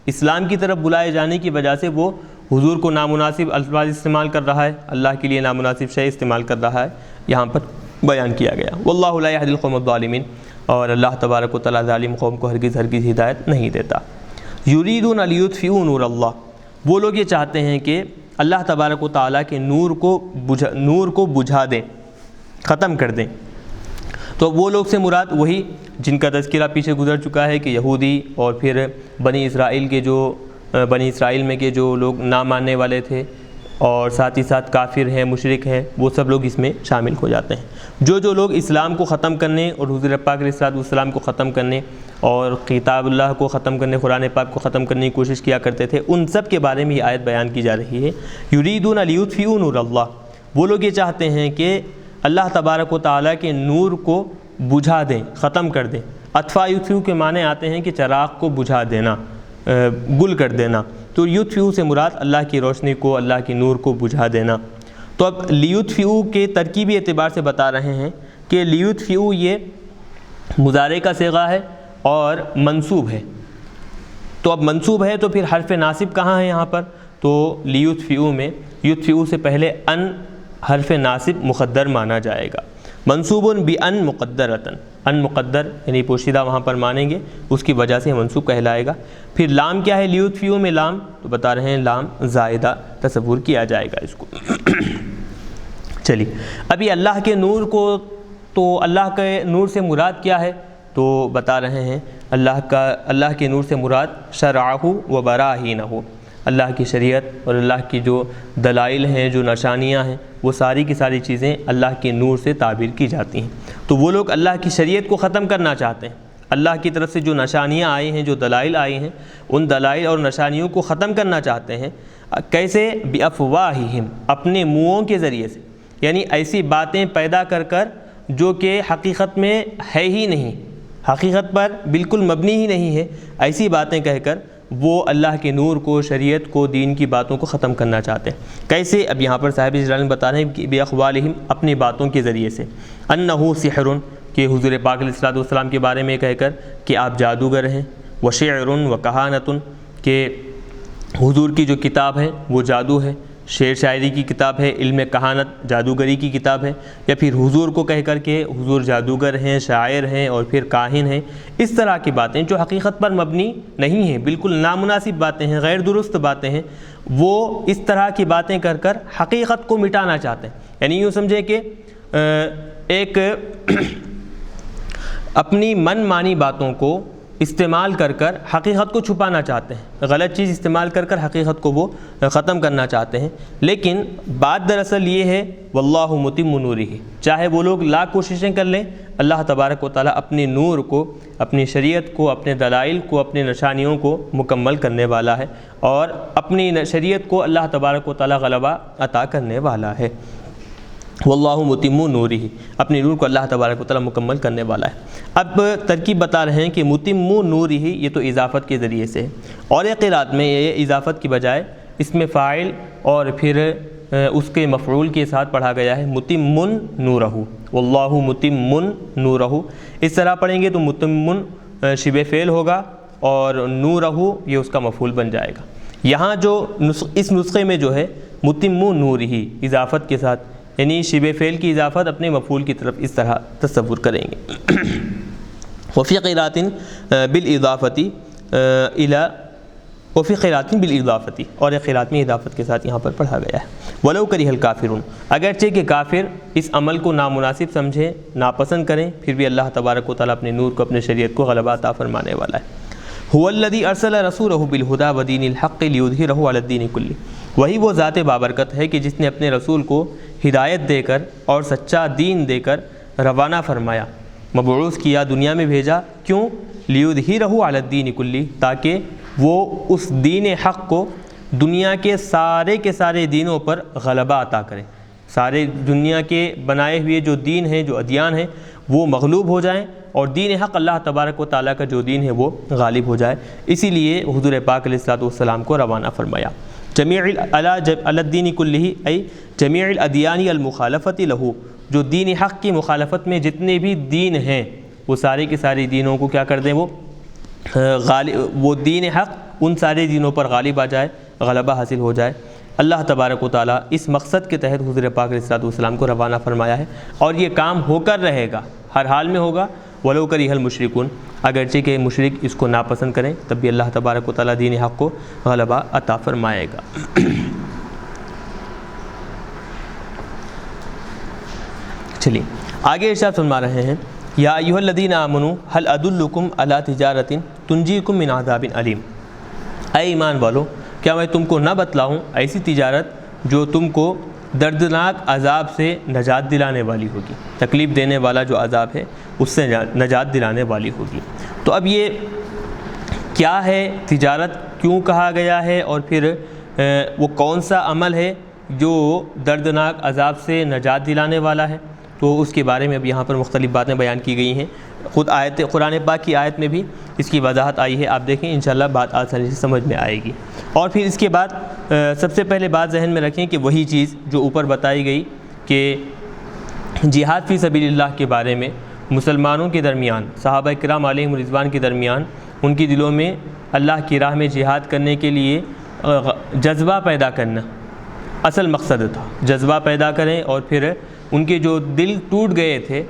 اسلام کی طرف بلائے جانے کی وجہ سے وہ حضور کو نامناسب الفاظ استعمال کر رہا ہے، اللہ کے لیے نامناسب شے استعمال کر رہا ہے، یہاں پر بیان کیا گیا۔ واللہ لا یہدی القوم الظالمین، اور اللہ تبارک و تعالیٰ ظالم قوم کو ہرگز ہدایت نہیں دیتا۔ یریدون لیطفئوا نور اللہ، وہ لوگ یہ چاہتے ہیں کہ اللہ تبارک و تعالیٰ کے نور کو بجھا دیں، ختم کر دیں۔ تو وہ لوگ سے مراد وہی جن کا تذکرہ پیچھے گزر چکا ہے کہ یہودی اور پھر بنی اسرائیل میں کے جو لوگ نہ ماننے والے تھے اور ساتھ ہی ساتھ کافر ہیں، مشرک ہیں، وہ سب لوگ اس میں شامل ہو جاتے ہیں۔ جو لوگ اسلام کو ختم کرنے اور حضور پاک علیہ الصلوۃ والسلام کو ختم کرنے اور کتاب اللہ کو ختم کرنے، قرآن پاک کو ختم کرنے کی کوشش کیا کرتے تھے، ان سب کے بارے میں یہ آیت بیان کی جا رہی ہے۔ یریدون لیطفئوا نور اللہ، وہ لوگ یہ چاہتے ہیں کہ اللہ تبارک و تعالیٰ کے نور کو بجھا دیں، ختم کر دیں۔ اطفاء یطفئوا کے معنی آتے ہیں کہ چراغ کو بجھا دینا، گل کر دینا، تو یطفئوا سے مراد اللہ کی روشنی کو، اللہ کی نور کو بجھا دینا۔ تو اب لیطفئوا کے ترکیبی اعتبار سے بتا رہے ہیں کہ لیطفئوا یہ مضارع کا صیغہ ہے اور منصوب ہے۔ تو اب منصوب ہے تو پھر حرف ناصب کہاں ہے یہاں پر؟ تو لیطفئوا میں یطفئوا سے پہلے ان حرف ناصب مقدر مانا جائے گا، منصوب بان مقدرتن، ان مقدر یعنی پوشیدہ وہاں پر مانیں گے، اس کی وجہ سے منصوب کہلائے گا۔ پھر لام کیا ہے لیطفئوا میں؟ لام تو بتا رہے ہیں لام زائدہ تصور کیا جائے گا اس کو۔ چلیے ابھی اللہ کے نور کو، تو اللہ کے نور سے مراد کیا ہے؟ تو بتا رہے ہیں اللہ کے نور سے مراد شرعہ و براہینہ، اللہ کی شریعت اور اللہ کی جو دلائل ہیں، جو نشانیاں ہیں، وہ ساری کی ساری چیزیں اللہ کے نور سے تعبیر کی جاتی ہیں۔ تو وہ لوگ اللہ کی شریعت کو ختم کرنا چاہتے ہیں، اللہ کی طرف سے جو نشانیاں آئی ہیں، جو دلائل آئی ہیں، ان دلائل اور نشانیوں کو ختم کرنا چاہتے ہیں۔ کیسے؟ بافواہہم، اپنے منہوں کے ذریعے سے، یعنی ایسی باتیں پیدا کر کر جو کہ حقیقت میں ہے ہی نہیں، حقیقت پر بالکل مبنی ہی نہیں ہے، ایسی باتیں کہہ کر وہ اللہ کے نور کو، شریعت کو، دین کی باتوں کو ختم کرنا چاہتے ہیں۔ کیسے؟ اب یہاں پر صاحب جلال بتا رہے ہیں کہ باقوالہم، اپنی باتوں کے ذریعے سے، انہ سحر، کہ حضور پاک علیہ الصلوۃ والسلام کے بارے میں کہہ کر کہ آپ جادوگر ہیں، وشعر وکہانۃ، کہ حضور کی جو کتاب ہے وہ جادو ہے، شعر شاعری کی کتاب ہے، علم کہانت جادوگری کی کتاب ہے، یا پھر حضور کو کہہ کر کہ حضور جادوگر ہیں، شاعر ہیں اور پھر کاہن ہیں، اس طرح کی باتیں جو حقیقت پر مبنی نہیں ہیں، بالکل نامناسب باتیں ہیں، غیر درست باتیں ہیں، وہ اس طرح کی باتیں کر کر حقیقت کو مٹانا چاہتے ہیں۔ یعنی یوں سمجھے کہ ایک اپنی من مانی باتوں کو استعمال کر کر حقیقت کو چھپانا چاہتے ہیں، غلط چیز استعمال کر کر حقیقت کو وہ ختم کرنا چاہتے ہیں۔ لیکن بات دراصل یہ ہے واللہ متم نورہ، چاہے وہ لوگ لاکھ کوششیں کر لیں، اللہ تبارک و تعالیٰ اپنے نور کو، اپنی شریعت کو، اپنے دلائل کو، اپنے نشانیوں کو مکمل کرنے والا ہے، اور اپنی شریعت کو اللہ تبارک و تعالیٰ غلبہ عطا کرنے والا ہے۔ واللہ متم نورہ، اپنے نور کو اللہ تبارک و تعالیٰ مکمل کرنے والا ہے۔ اب ترکیب بتا رہے ہیں کہ متم نورہ، یہ تو اضافت کے ذریعے سے، اور ایک قرات میں یہ اضافت کی بجائے اس میں فاعل اور پھر اس کے مفعول کے ساتھ پڑھا گیا ہے متم نورہ، واللہ متم نورہ، اس طرح پڑھیں گے تو متم شبہ فعل ہوگا اور نورہ یہ اس کا مفعول بن جائے گا۔ یہاں جو اس نسخے میں جو ہے متم نورہ اضافت کے ساتھ، یعنی شبہ فعل کی اضافت اپنے مفعول کی طرف اس طرح تصور کریں گے۔ وفی قراءۃ بالاضافۃ الی، وفی قراءۃ بالاضافۃ، اور ایک قراءت میں اضافت کے ساتھ یہاں پر پڑھا گیا ہے۔ ولو کرہ الکافرون، اگرچہ کہ کافر اس عمل کو نامناسب سمجھیں، ناپسند کریں، پھر بھی اللہ تبارک و تعالیٰ اپنے نور کو، اپنے شریعت کو غلبہ عطا فرمانے والا ہے۔ هو الذی ارسل رسولہ بالہدی ودین الحق لیظہرہ علی الدین کلہ، وہی وہ ذات بابرکت ہے کہ جس نے اپنے رسول کو ہدایت دے کر اور سچا دین دے کر روانہ فرمایا، مبعوث کیا، دنیا میں بھیجا، کیوں؟ لیظہرہ علی الدین کلہ، تاکہ وہ اس دین حق کو دنیا کے سارے دینوں پر غلبہ عطا کرے، سارے دنیا کے بنائے ہوئے جو دین ہیں، جو ادیان ہیں، وہ مغلوب ہو جائیں اور دین حق اللہ تبارک و تعالیٰ کا جو دین ہے وہ غالب ہو جائے۔ اسی لیے حضور پاک علیہ الصلوۃ والسلام کو روانہ فرمایا۔ جمیع علی الدین کلہ ای جمیع الادیان المخالفۃ لہ، جو دین حق کی مخالفت میں جتنے بھی دین ہیں وہ سارے کے سارے دینوں کو کیا کر دیں، وہ دین حق ان سارے دینوں پر غالب آ جائے، غلبہ حاصل ہو جائے۔ اللہ تبارک و تعالیٰ اس مقصد کے تحت حضور پاک علیہ الصلوۃ والسلام کو روانہ فرمایا ہے، اور یہ کام ہو کر رہے گا، ہر حال میں ہوگا۔ ولو کرہ المشرکون، اگرچہ کہ مشرک اس کو ناپسند کریں تب بھی اللہ تبارک و تعالیٰ دین حق کو غلبہ عطا فرمائے گا۔ چلیے آگے ارشاد فرما رہے ہیں، یا ایھا الذین آمنوا هل ادلکم علی تجارۃ تنجیکم من عذاب علیم، اے ایمان والو کیا میں تم کو نہ بتلاؤں ایسی تجارت جو تم کو دردناک عذاب سے نجات دلانے والی ہوگی، تکلیف دینے والا جو عذاب ہے اس سے نجات دلانے والی ہوگی۔ تو اب یہ کیا ہے تجارت، کیوں کہا گیا ہے، اور پھر وہ کون سا عمل ہے جو دردناک عذاب سے نجات دلانے والا ہے، تو اس کے بارے میں اب یہاں پر مختلف باتیں بیان کی گئی ہیں۔ خود قرآن پاک کی آیت میں بھی اس کی وضاحت آئی ہے، آپ دیکھیں انشاءاللہ بات آسانی سے سمجھ میں آئے گی۔ اور پھر اس کے بعد سب سے پہلے بات ذہن میں رکھیں کہ وہی چیز جو اوپر بتائی گئی کہ جہاد فی سبیل اللہ کے بارے میں مسلمانوں کے درمیان، صحابہ کرام علیہم رضوان کے درمیان، ان کی دلوں میں اللہ کی راہ میں جہاد کرنے کے لیے جذبہ پیدا کرنا اصل مقصد تھا۔ جذبہ پیدا کریں اور پھر ان کے جو دل ٹوٹ گئے تھے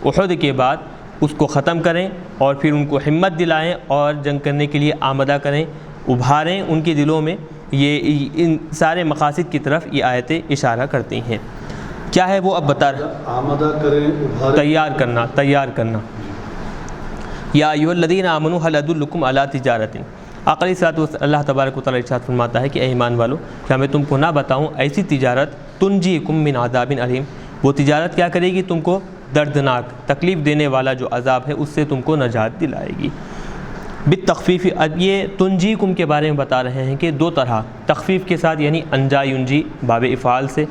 احد کے بعد اس کو ختم کریں، اور پھر ان کو ہمت دلائیں اور جنگ کرنے کے لیے آمادہ کریں، ابھاریں ان کے دلوں میں۔ یہ ان سارے مقاصد کی طرف یہ آیتیں اشارہ کرتی ہیں۔ کیا ہے وہ اب بتا رہے، آمادہ کریں، ابھاریں، تیار کرنا۔ یا ایھا الذین آمنوا هل ادلکم علی تجارۃ، آقا صاحب اللہ تبارک و تعالیٰ ارشاد فرماتا ہے کہ اے ایمان والو کیا میں تم کو نہ بتاؤں ایسی تجارت تنجیکم من عذاب علیم، وہ تجارت کیا کرے گی، تم کو دردناک تکلیف دینے والا جو عذاب ہے اس سے تم کو نجات دلائے گی۔ بالتخفیف، اب یہ تنجیکم کے بارے میں بتا رہے ہیں کہ دو طرح، تخفیف کے ساتھ یعنی انجا ینجی باب افعال سے،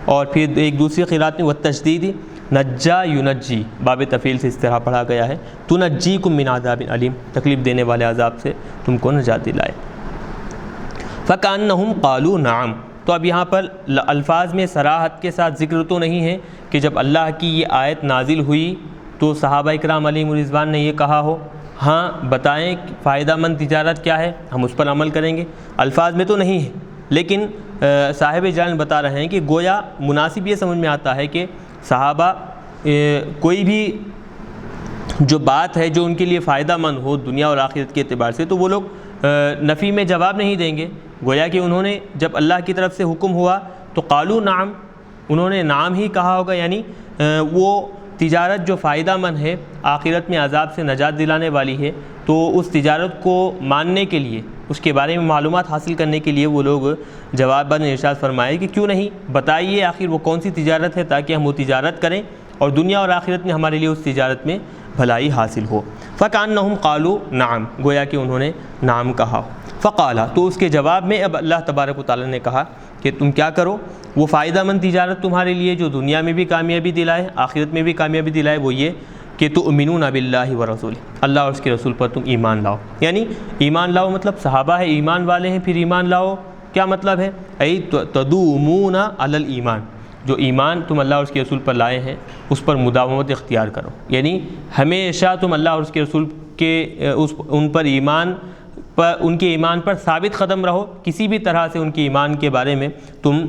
اور پھر ایک دوسری قرات میں والتشدید نجا ینجی باب تفعیل سے اس طرح پڑھا گیا ہے، تنجیکم من عذاب علیم، تکلیف دینے والے عذاب سے تم کو نجات دلائے۔ فکأنہم قالوا نعم، تو اب یہاں پر الفاظ میں صراحت کے ساتھ ذکر تو نہیں ہے کہ جب اللہ کی یہ آیت نازل ہوئی تو صحابہ کرام علیہم رضوان نے یہ کہا ہو ہاں بتائیں فائدہ مند تجارت کیا ہے، ہم اس پر عمل کریں گے، الفاظ میں تو نہیں ہے، لیکن صاحب جلال بتا رہے ہیں کہ گویا مناسب یہ سمجھ میں آتا ہے کہ صحابہ کوئی بھی جو بات ہے جو ان کے لیے فائدہ مند ہو دنیا اور آخرت کے اعتبار سے، تو وہ لوگ نفی میں جواب نہیں دیں گے۔ گویا کہ انہوں نے جب اللہ کی طرف سے حکم ہوا تو قالوا نعم، انہوں نے نعم ہی کہا ہوگا، یعنی وہ تجارت جو فائدہ مند ہے، آخرت میں عذاب سے نجات دلانے والی ہے، تو اس تجارت کو ماننے کے لیے، اس کے بارے میں معلومات حاصل کرنے کے لیے وہ لوگ جواباً ارشاد فرمائے کہ کیوں نہیں، بتائیے آخر وہ کون سی تجارت ہے تاکہ ہم وہ تجارت کریں اور دنیا اور آخرت میں ہمارے لیے اس تجارت میں بھلائی حاصل ہو۔ فکأنہم قالوا نعم، گویا کہ انہوں نے نعم کہا۔ فقالا، تو اس کے جواب میں اب اللہ تبارک و تعالیٰ نے کہا کہ تم کیا کرو، وہ فائدہ مند تجارت تمہارے لیے جو دنیا میں بھی کامیابی دلائے آخرت میں بھی کامیابی دلائے، وہ یہ کہ تؤمنون باللہ ورسولہ، اللہ اور اس کے رسول پر تم ایمان لاؤ۔ یعنی ایمان لاؤ مطلب صحابہ ہے ایمان والے ہیں، پھر ایمان لاؤ کیا مطلب ہے، ای تدومون علی الایمان، جو ایمان تم اللہ اور اس کے رسول پر لائے ہیں اس پر مداومت اختیار کرو، یعنی ہمیشہ تم اللہ اور اس کے رسول کے ان پر ایمان پر، ان کے ایمان پر ثابت قدم رہو، کسی بھی طرح سے ان کے ایمان کے بارے میں تم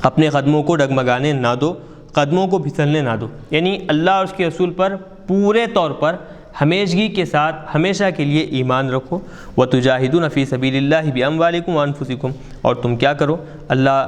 اپنے قدموں کو ڈگمگانے نہ دو، قدموں کو پھسلنے نہ دو، یعنی اللہ اور اس کے رسول پر پورے طور پر ہمیشگی کے ساتھ ہمیشہ کے لیے ایمان رکھو۔ وَتُجَاهِدُونَ فِي سَبِيلِ اللَّهِ بِأَمْوَالِكُمْ وَأَنفُسِكُمْ، اور تم کیا کرو، اللہ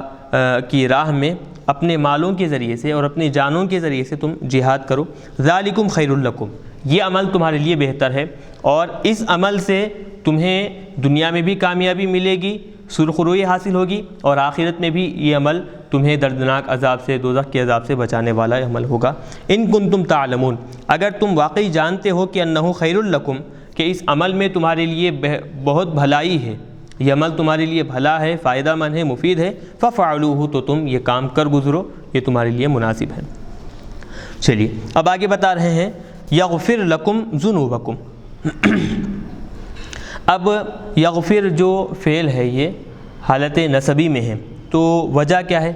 کی راہ میں اپنے مالوں کے ذریعے سے اور اپنے جانوں کے ذریعے سے تم جہاد کرو۔ ذَلِكُمْ خَيْرٌ لَكُمْ، یہ عمل تمہارے لیے بہتر ہے، اور اس عمل سے تمہیں دنیا میں بھی کامیابی ملے گی، سرخروئی حاصل ہوگی، اور آخرت میں بھی یہ عمل تمہیں دردناک عذاب سے، دوزخ کے عذاب سے بچانے والا عمل ہوگا۔ ان کنتم تعلمون، اگر تم واقعی جانتے ہو کہ انہ خیر لکم، کہ اس عمل میں تمہارے لیے بہت بھلائی ہے، یہ عمل تمہارے لیے بھلا ہے، فائدہ مند ہے، مفید ہے، ففعلوہ، تو تم یہ کام کر گزرو، یہ تمہارے لیے مناسب ہے۔ چلیے اب آگے بتا رہے ہیں یغفر لکم ذنوبکم۔ اب یغفر جو فعل ہے یہ حالت نسبی میں ہے، تو وجہ کیا ہے؟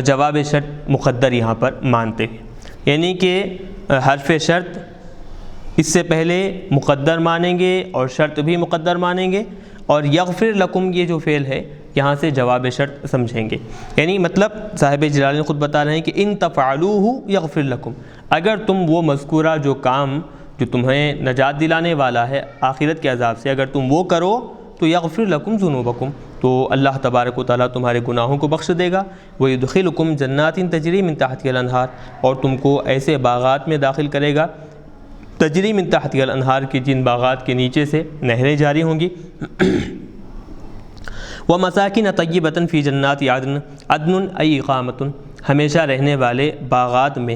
جواب شرط مقدر یہاں پر مانتے ہیں، یعنی کہ حرف شرط اس سے پہلے مقدر مانیں گے اور شرط بھی مقدر مانیں گے، اور یغفر لکم یہ جو فعل ہے یہاں سے جواب شرط سمجھیں گے، یعنی مطلب صاحب جلال نے خود بتا رہے ہیں کہ ان تفعلوہ یغفر لکم، اگر تم وہ مذکورہ جو کام جو تمہیں نجات دلانے والا ہے آخرت کے عذاب سے، اگر تم وہ کرو تو یغفر لکم ذنوبکم، تو اللہ تبارک و تعالیٰ تمہارے گناہوں کو بخش دے گا، وَيُدْخِلُكُمْ جَنَّاتٍ تَجْرِي مِن تَحْتِهَا الْأَنْهَارُ، اور تم کو ایسے باغات میں داخل کرے گا تجری من تحتها الانہار کی، جن باغات کے نیچے سے نہریں جاری ہوں گی۔ وَمَسَاكِنَ طَيِّبَةً فِي جَنَّاتِ عَدْنٍ، عدن ای اقامۃ، ہمیشہ رہنے والے باغات میں،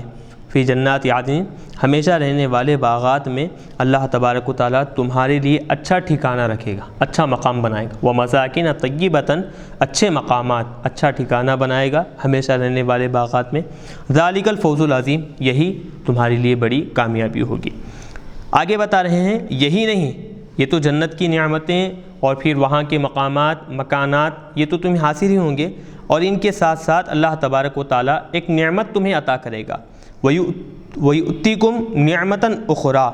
فی جنات عدن، ہمیشہ رہنے والے باغات میں اللہ تبارک و تعالیٰ تمہارے لیے اچھا ٹھکانہ رکھے گا، اچھا مقام بنائے گا۔ وَمَسَاكِنَ طَيِّبَةً، اچھے مقامات، اچھا ٹھکانہ بنائے گا ہمیشہ رہنے والے باغات میں۔ ذَلِكَ الْفَوْزُ الْعَظِيمُ، یہی تمہارے لیے بڑی کامیابی ہوگی۔ آگے بتا رہے ہیں یہی نہیں، یہ تو جنت کی نعمتیں اور پھر وہاں کے مقامات، مکانات، یہ تو تمہیں حاصل ہی ہوں گے، اور ان کے ساتھ ساتھ اللہ تبارک و تعالیٰ ایک نعمت تمہیں عطا کرے گا، وَيُؤْتِكُمْ نِعْمَةً أُخْرَىٰ،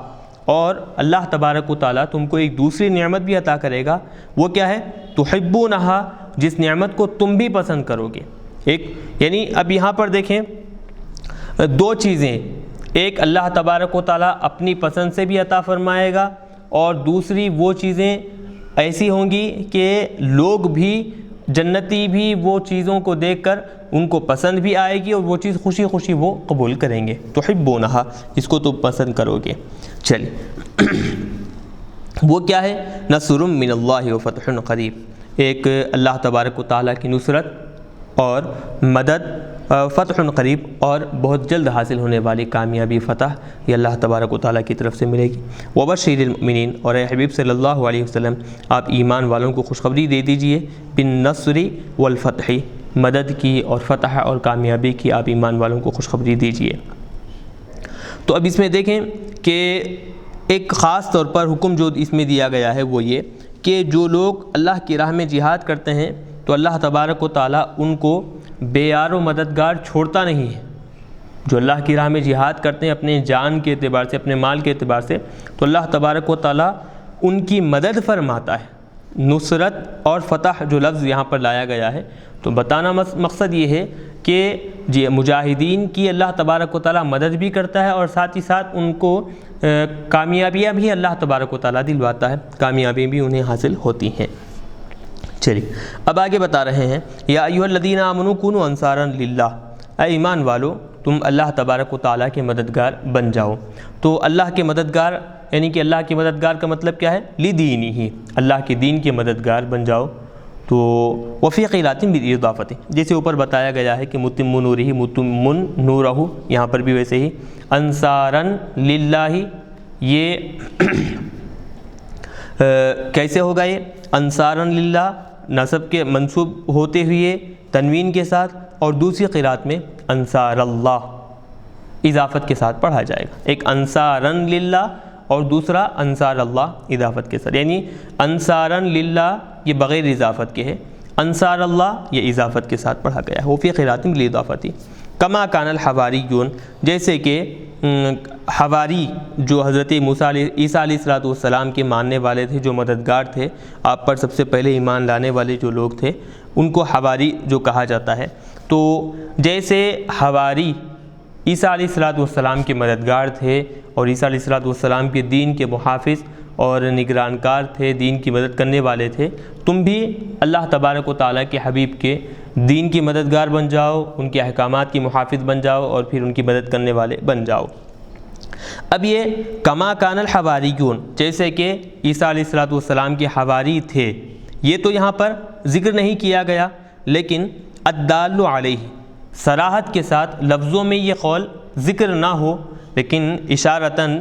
اور اللہ تبارک و تعالیٰ تم کو ایک دوسری نعمت بھی عطا کرے گا، وہ کیا ہے؟ تُحِبُّونَهَا، جس نعمت کو تم بھی پسند کرو گے۔ ایک یعنی اب یہاں پر دیکھیں دو چیزیں، ایک اللہ تبارک و تعالیٰ اپنی پسند سے بھی عطا فرمائے گا، اور دوسری وہ چیزیں ایسی ہوں گی کہ لوگ بھی، جنتی بھی وہ چیزوں کو دیکھ کر ان کو پسند بھی آئے گی، اور وہ چیز خوشی خوشی وہ قبول کریں گے۔ تحبونہا، اس کو تم پسند کرو گے۔ چلیے وہ کیا ہے؟ نصر من اللہ وفتح قریب، ایک اللہ تبارک و تعالیٰ کی نصرت اور مدد، فتح قریب، اور بہت جلد حاصل ہونے والی کامیابی، فتح، یہ اللہ تبارک و تعالیٰ کی طرف سے ملے گی۔ وبشر المؤمنین، اور اے حبیب صلی اللہ علیہ وسلم آپ ایمان والوں کو خوشخبری دے دیجئے، بالنصر والفتح، مدد کی اور فتح اور کامیابی کی آپ ایمان والوں کو خوشخبری دیجئے۔ تو اب اس میں دیکھیں کہ ایک خاص طور پر حکم جو اس میں دیا گیا ہے وہ یہ کہ جو لوگ اللہ کی راہ میں جہاد کرتے ہیں تو اللہ تبارک و تعالیٰ ان کو بے یار و مددگار چھوڑتا نہیں ہے۔ جو اللہ کی راہ میں جہاد کرتے ہیں اپنے جان کے اعتبار سے، اپنے مال کے اعتبار سے، تو اللہ تبارک و تعالیٰ ان کی مدد فرماتا ہے۔ نصرت اور فتح جو لفظ یہاں پر لایا گیا ہے، تو بتانا مقصد یہ ہے کہ مجاہدین کی اللہ تبارک و تعالیٰ مدد بھی کرتا ہے، اور ساتھ ہی ساتھ ان کو کامیابیاں بھی اللہ تبارک و تعالیٰ دلواتا ہے، کامیابیاں بھی انہیں حاصل ہوتی ہیں۔ چلیے اب آگے بتا رہے ہیں یا ایھا الذین آمنوا کونوا انصارا للہ، اے ایمان والو تم اللہ تبارک و تعالیٰ کے مددگار بن جاؤ۔ تو اللہ کے مددگار یعنی کہ اللہ کے مددگار کا مطلب کیا ہے؟ لدینہ، اللہ کے دین کے مددگار بن جاؤ۔ تو وفی قیلات بالاضافۃ، جیسے اوپر بتایا گیا ہے کہ متم نورہ متم نورہ، یہاں پر بھی ویسے ہی انصارا للہ، یہ کیسے ہوگا؟ یہ انصارا للہ نصب کے منصوب ہوتے ہوئے تنوین کے ساتھ، اور دوسری قرات میں انصار اللہ اضافت کے ساتھ پڑھا جائے گا، ایک انصارا للہ اور دوسرا انصار اللہ اضافت کے ساتھ، یعنی انصارا للہ یہ بغیر اضافت کے ہے، انصار اللہ یہ اضافت کے ساتھ پڑھا گیا ہے، وہ فی قراءۃ بالاضافتی، کما کان الحواریون جیسے کہ حواری جو حضرت عیسیٰ علیہ السلام کے ماننے والے تھے، جو مددگار تھے، آپ پر سب سے پہلے ایمان لانے والے جو لوگ تھے ان کو حواری جو کہا جاتا ہے۔ تو جیسے حواری عیسیٰ علیہ السلام کے مددگار تھے اور عیسیٰ علیہ السلام کے دین کے محافظ اور نگرانکار تھے، دین کی مدد کرنے والے تھے، تم بھی اللہ تبارک و تعالیٰ کے حبیب کے دین کی مددگار بن جاؤ، ان کے احکامات کی محافظ بن جاؤ اور پھر ان کی مدد کرنے والے بن جاؤ۔ اب یہ کما کان الحواریون جیسے کہ عیسیٰ علیہ السلام کے حواری تھے، یہ تو یہاں پر ذکر نہیں کیا گیا، لیکن الدال علیہ صراحت کے ساتھ لفظوں میں یہ قول ذکر نہ ہو، لیکن اشارتاً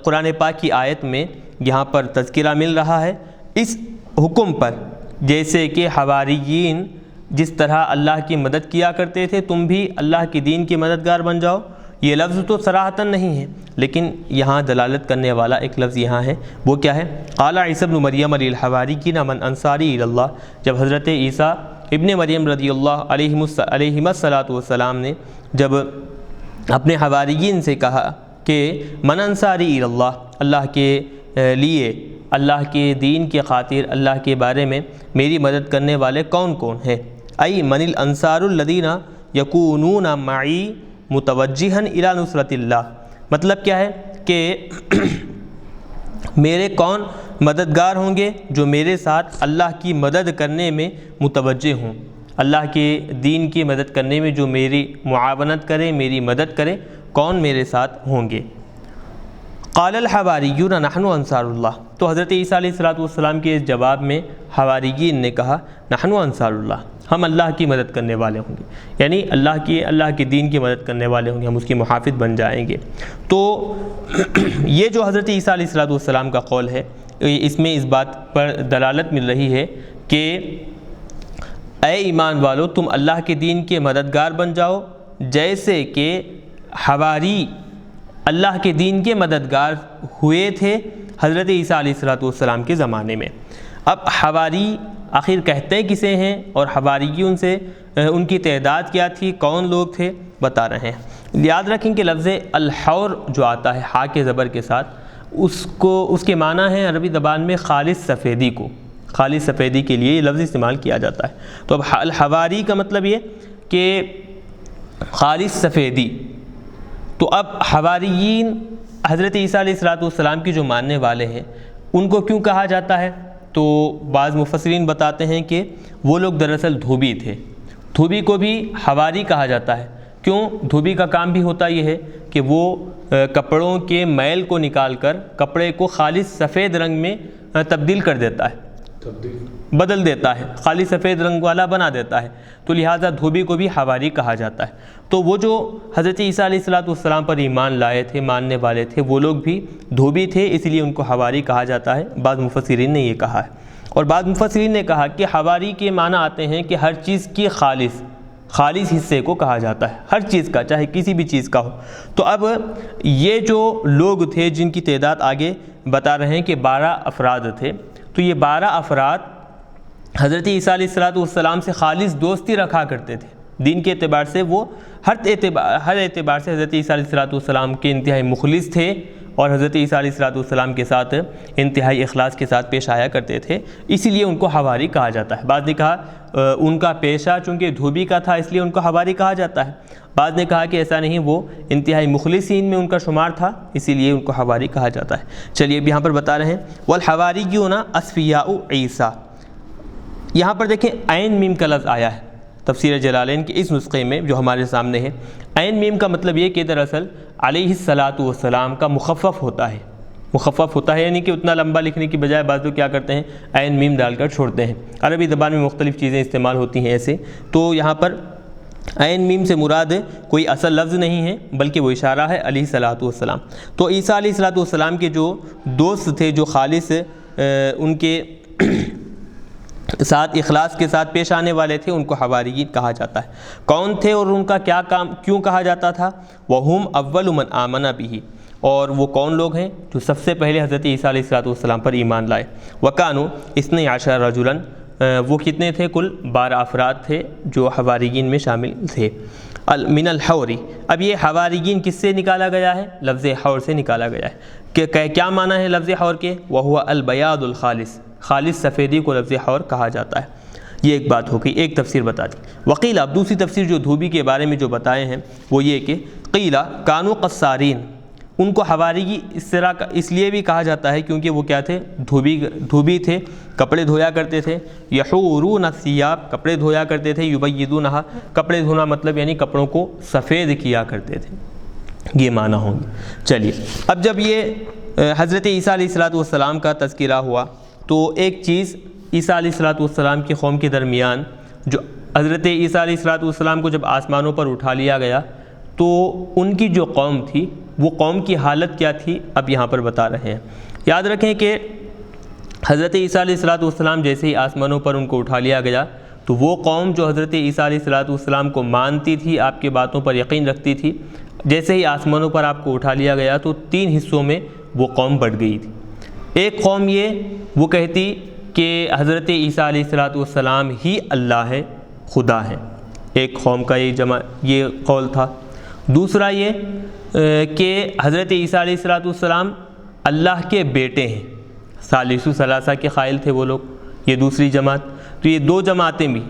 قرآن پاک کی آیت میں یہاں پر تذکرہ مل رہا ہے اس حکم پر، جیسے کہ حواریین جس طرح اللہ کی مدد کیا کرتے تھے تم بھی اللہ کی دین کے مددگار بن جاؤ۔ یہ لفظ تو صراحتاً نہیں ہے، لیکن یہاں دلالت کرنے والا ایک لفظ یہاں ہے، وہ کیا ہے؟ قال عیسی ابن مریم للحواریین من انصاری الی اللہ، جب حضرت عیسیٰ ابن مریم رضی اللہ علیہم السلام نے جب اپنے حواریین سے کہا کہ من انصاری الی اللہ، اللہ کے لیے، اللہ کے دین کی خاطر، اللہ کے بارے میں میری مدد کرنے والے کون کون ہیں؟ ای من الانصار الذین یکونون معی متوجہا الی نصرت اللہ، مطلب کیا ہے کہ میرے کون مددگار ہوں گے جو میرے ساتھ اللہ کی مدد کرنے میں متوجہ ہوں، اللہ کے دین کی مدد کرنے میں جو میری معاونت کرے، میری مدد کرے، کون میرے ساتھ ہوں گے؟ قال الحواریون نحن انصار اللہ، تو حضرت عیسیٰ علیہ السلام کے اس جواب میں حواریین نے کہا نحن انصار اللہ، ہم اللہ کی مدد کرنے والے ہوں گے، یعنی اللہ کے دین کی مدد کرنے والے ہوں گے، ہم اس کے محافظ بن جائیں گے۔ تو یہ جو حضرت عیسیٰ علیہ السلام کا قول ہے، اس میں اس بات پر دلالت مل رہی ہے کہ اے ایمان والو تم اللہ کے دین کے مددگار بن جاؤ، جیسے کہ حواری اللہ کے دین کے مددگار ہوئے تھے حضرت عیسیٰ علیہ السلام کے زمانے میں۔ اب حواری آخر کہتے کسے ہیں اور حواریون سے ان کی تعداد کیا تھی، کون لوگ تھے، بتا رہے ہیں۔ یاد رکھیں کہ لفظ الحور جو آتا ہے ہا کے زبر کے ساتھ، اس کے معنی ہے عربی زبان میں خالص سفیدی کو، خالص سفیدی کے لیے یہ لفظ استعمال کیا جاتا ہے۔ تو اب الحواری کا مطلب یہ کہ خالص سفیدی۔ تو اب حواریین حضرت عیسیٰ علیہ السلام کی جو ماننے والے ہیں ان کو کیوں کہا جاتا ہے؟ تو بعض مفسرین بتاتے ہیں کہ وہ لوگ دراصل دھوبی تھے، دھوبی کو بھی حواری کہا جاتا ہے۔ کیوں؟ دھوبی کا کام بھی ہوتا یہ ہے کہ وہ کپڑوں کے میل کو نکال کر کپڑے کو خالص سفید رنگ میں تبدیل کر دیتا ہے، بدل دیتا ہے، خالص سفید رنگ والا بنا دیتا ہے، تو لہٰذا دھوبی کو بھی حواری کہا جاتا ہے۔ تو وہ جو حضرت عیسیٰ علیہ السلام پر ایمان لائے تھے، ماننے والے تھے، وہ لوگ بھی دھوبی تھے، اس لیے ان کو حواری کہا جاتا ہے۔ بعض مفسرین نے یہ کہا ہے، اور بعض مفسرین نے کہا کہ حواری کے معنی آتے ہیں کہ ہر چیز کی خالص حصے کو کہا جاتا ہے، ہر چیز کا، چاہے کسی بھی چیز کا ہو۔ تو اب یہ جو لوگ تھے جن کی تعداد آگے بتا رہے ہیں کہ 12 افراد تھے، تو یہ 12 افراد حضرت عیسیٰ علیہ السلام سے خالص دوستی رکھا کرتے تھے، دین کے اعتبار سے وہ ہر اعتبار سے حضرت عیسیٰ علیہ السلام کے انتہائی مخلص تھے اور حضرت عیسیٰ علیہ السلام کے ساتھ انتہائی اخلاص کے ساتھ پیش آیا کرتے تھے، اسی لیے ان کو حواری کہا جاتا ہے۔ بعض نے کہا ان کا پیشہ چونکہ دھوبی کا تھا اس لیے ان کو حواری کہا جاتا ہے، بعض نے کہا کہ ایسا نہیں، وہ انتہائی مخلصین میں ان کا شمار تھا اسی لیے ان کو حواری کہا جاتا ہے۔ چلیے اب یہاں پر بتا رہے ہیں والحواریون اصفیاء عیسیٰ، یہاں پر دیکھیں عین میم کا لفظ آیا ہے تفسیر جلالین کے اس نسخے میں جو ہمارے سامنے ہے۔ عین میم کا مطلب یہ کہ دراصل علیہ السلام کا مخفف ہوتا ہے، یعنی کہ اتنا لمبا لکھنے کی بجائے بعض لوگ کیا کرتے ہیں عین میم ڈال کر چھوڑتے ہیں، عربی زبان میں مختلف چیزیں استعمال ہوتی ہیں ایسے، تو یہاں پر عین میم سے مراد کوئی اصل لفظ نہیں ہے بلکہ وہ اشارہ ہے علیہ السلام۔ تو عیسیٰ علیہ السلام کے جو دوست تھے، جو خالص ان کے ساتھ اخلاص کے ساتھ پیش آنے والے تھے، ان کو حواریین کہا جاتا ہے۔ کون تھے اور ان کا کیا کام کیوں کہا جاتا تھا؟ وَهُمْ أَوَّلُ مَنْ آمَنَ بِهِ، اور وہ کون لوگ ہیں جو سب سے پہلے حضرت عیسیٰ علیہ السلام پر ایمان لائے۔ وَكَانُوا 12 رَجُلًا، وہ کتنے تھے؟ کل 12 افراد تھے جو حواریین میں شامل تھے. من الحوری، اب یہ حواریین کس سے نکالا گیا ہے؟ لفظ حور سے نکالا گیا ہے. کہ کیا معنی ہے لفظ حور کے؟ وہو البیاض الخالص، خالص سفیدی کو لفظ حور کہا جاتا ہے. یہ ایک بات ہو گئی، ایک تفسیر بتا دی. وقیل، اب دوسری تفسیر جو دھوبی کے بارے میں جو بتائے ہیں وہ یہ کہ قیلہ کانوا قصارین، ان کو حواری اس طرح اس لیے بھی کہا جاتا ہے کیونکہ وہ کیا تھے؟ دھوبی تھے، کپڑے دھویا کرتے تھے. یحورون الثیاب، کپڑے دھویا کرتے تھے. یبیضونھا، کپڑے دھونا مطلب یعنی کپڑوں کو سفید کیا کرتے تھے. یہ معنی ہوں گے. چلیے، اب جب یہ حضرت عیسیٰ علیہ السلام کا تذکرہ ہوا تو ایک چیز عیسیٰ علیہ السلام کی قوم کے درمیان، جو حضرت عیسیٰ علیہ السلام کو جب آسمانوں پر اٹھا لیا گیا تو ان کی جو قوم تھی وہ قوم کی حالت کیا تھی اب یہاں پر بتا رہے ہیں. یاد رکھیں کہ حضرت عیسیٰ علیہ السلام جیسے ہی آسمانوں پر ان کو اٹھا لیا گیا تو وہ قوم جو حضرت عیسیٰ علیہ السلام کو مانتی تھی، آپ کی باتوں پر یقین رکھتی تھی، جیسے ہی آسمانوں پر آپ کو اٹھا لیا گیا تو 3 حصوں میں وہ قوم بٹ گئی تھی. ایک قوم وہ کہتی کہ حضرت عیسیٰ علیہ السلام ہی اللہ ہے، خدا ہے. ایک قوم کا یہ قول تھا. دوسرا یہ کہ حضرت عیسیٰ علیہ السلام اللہ کے بیٹے ہیں، ثالث ثلاثہ کے قائل تھے وہ لوگ. یہ دوسری جماعت. تو یہ 2 جماعتیں بھی،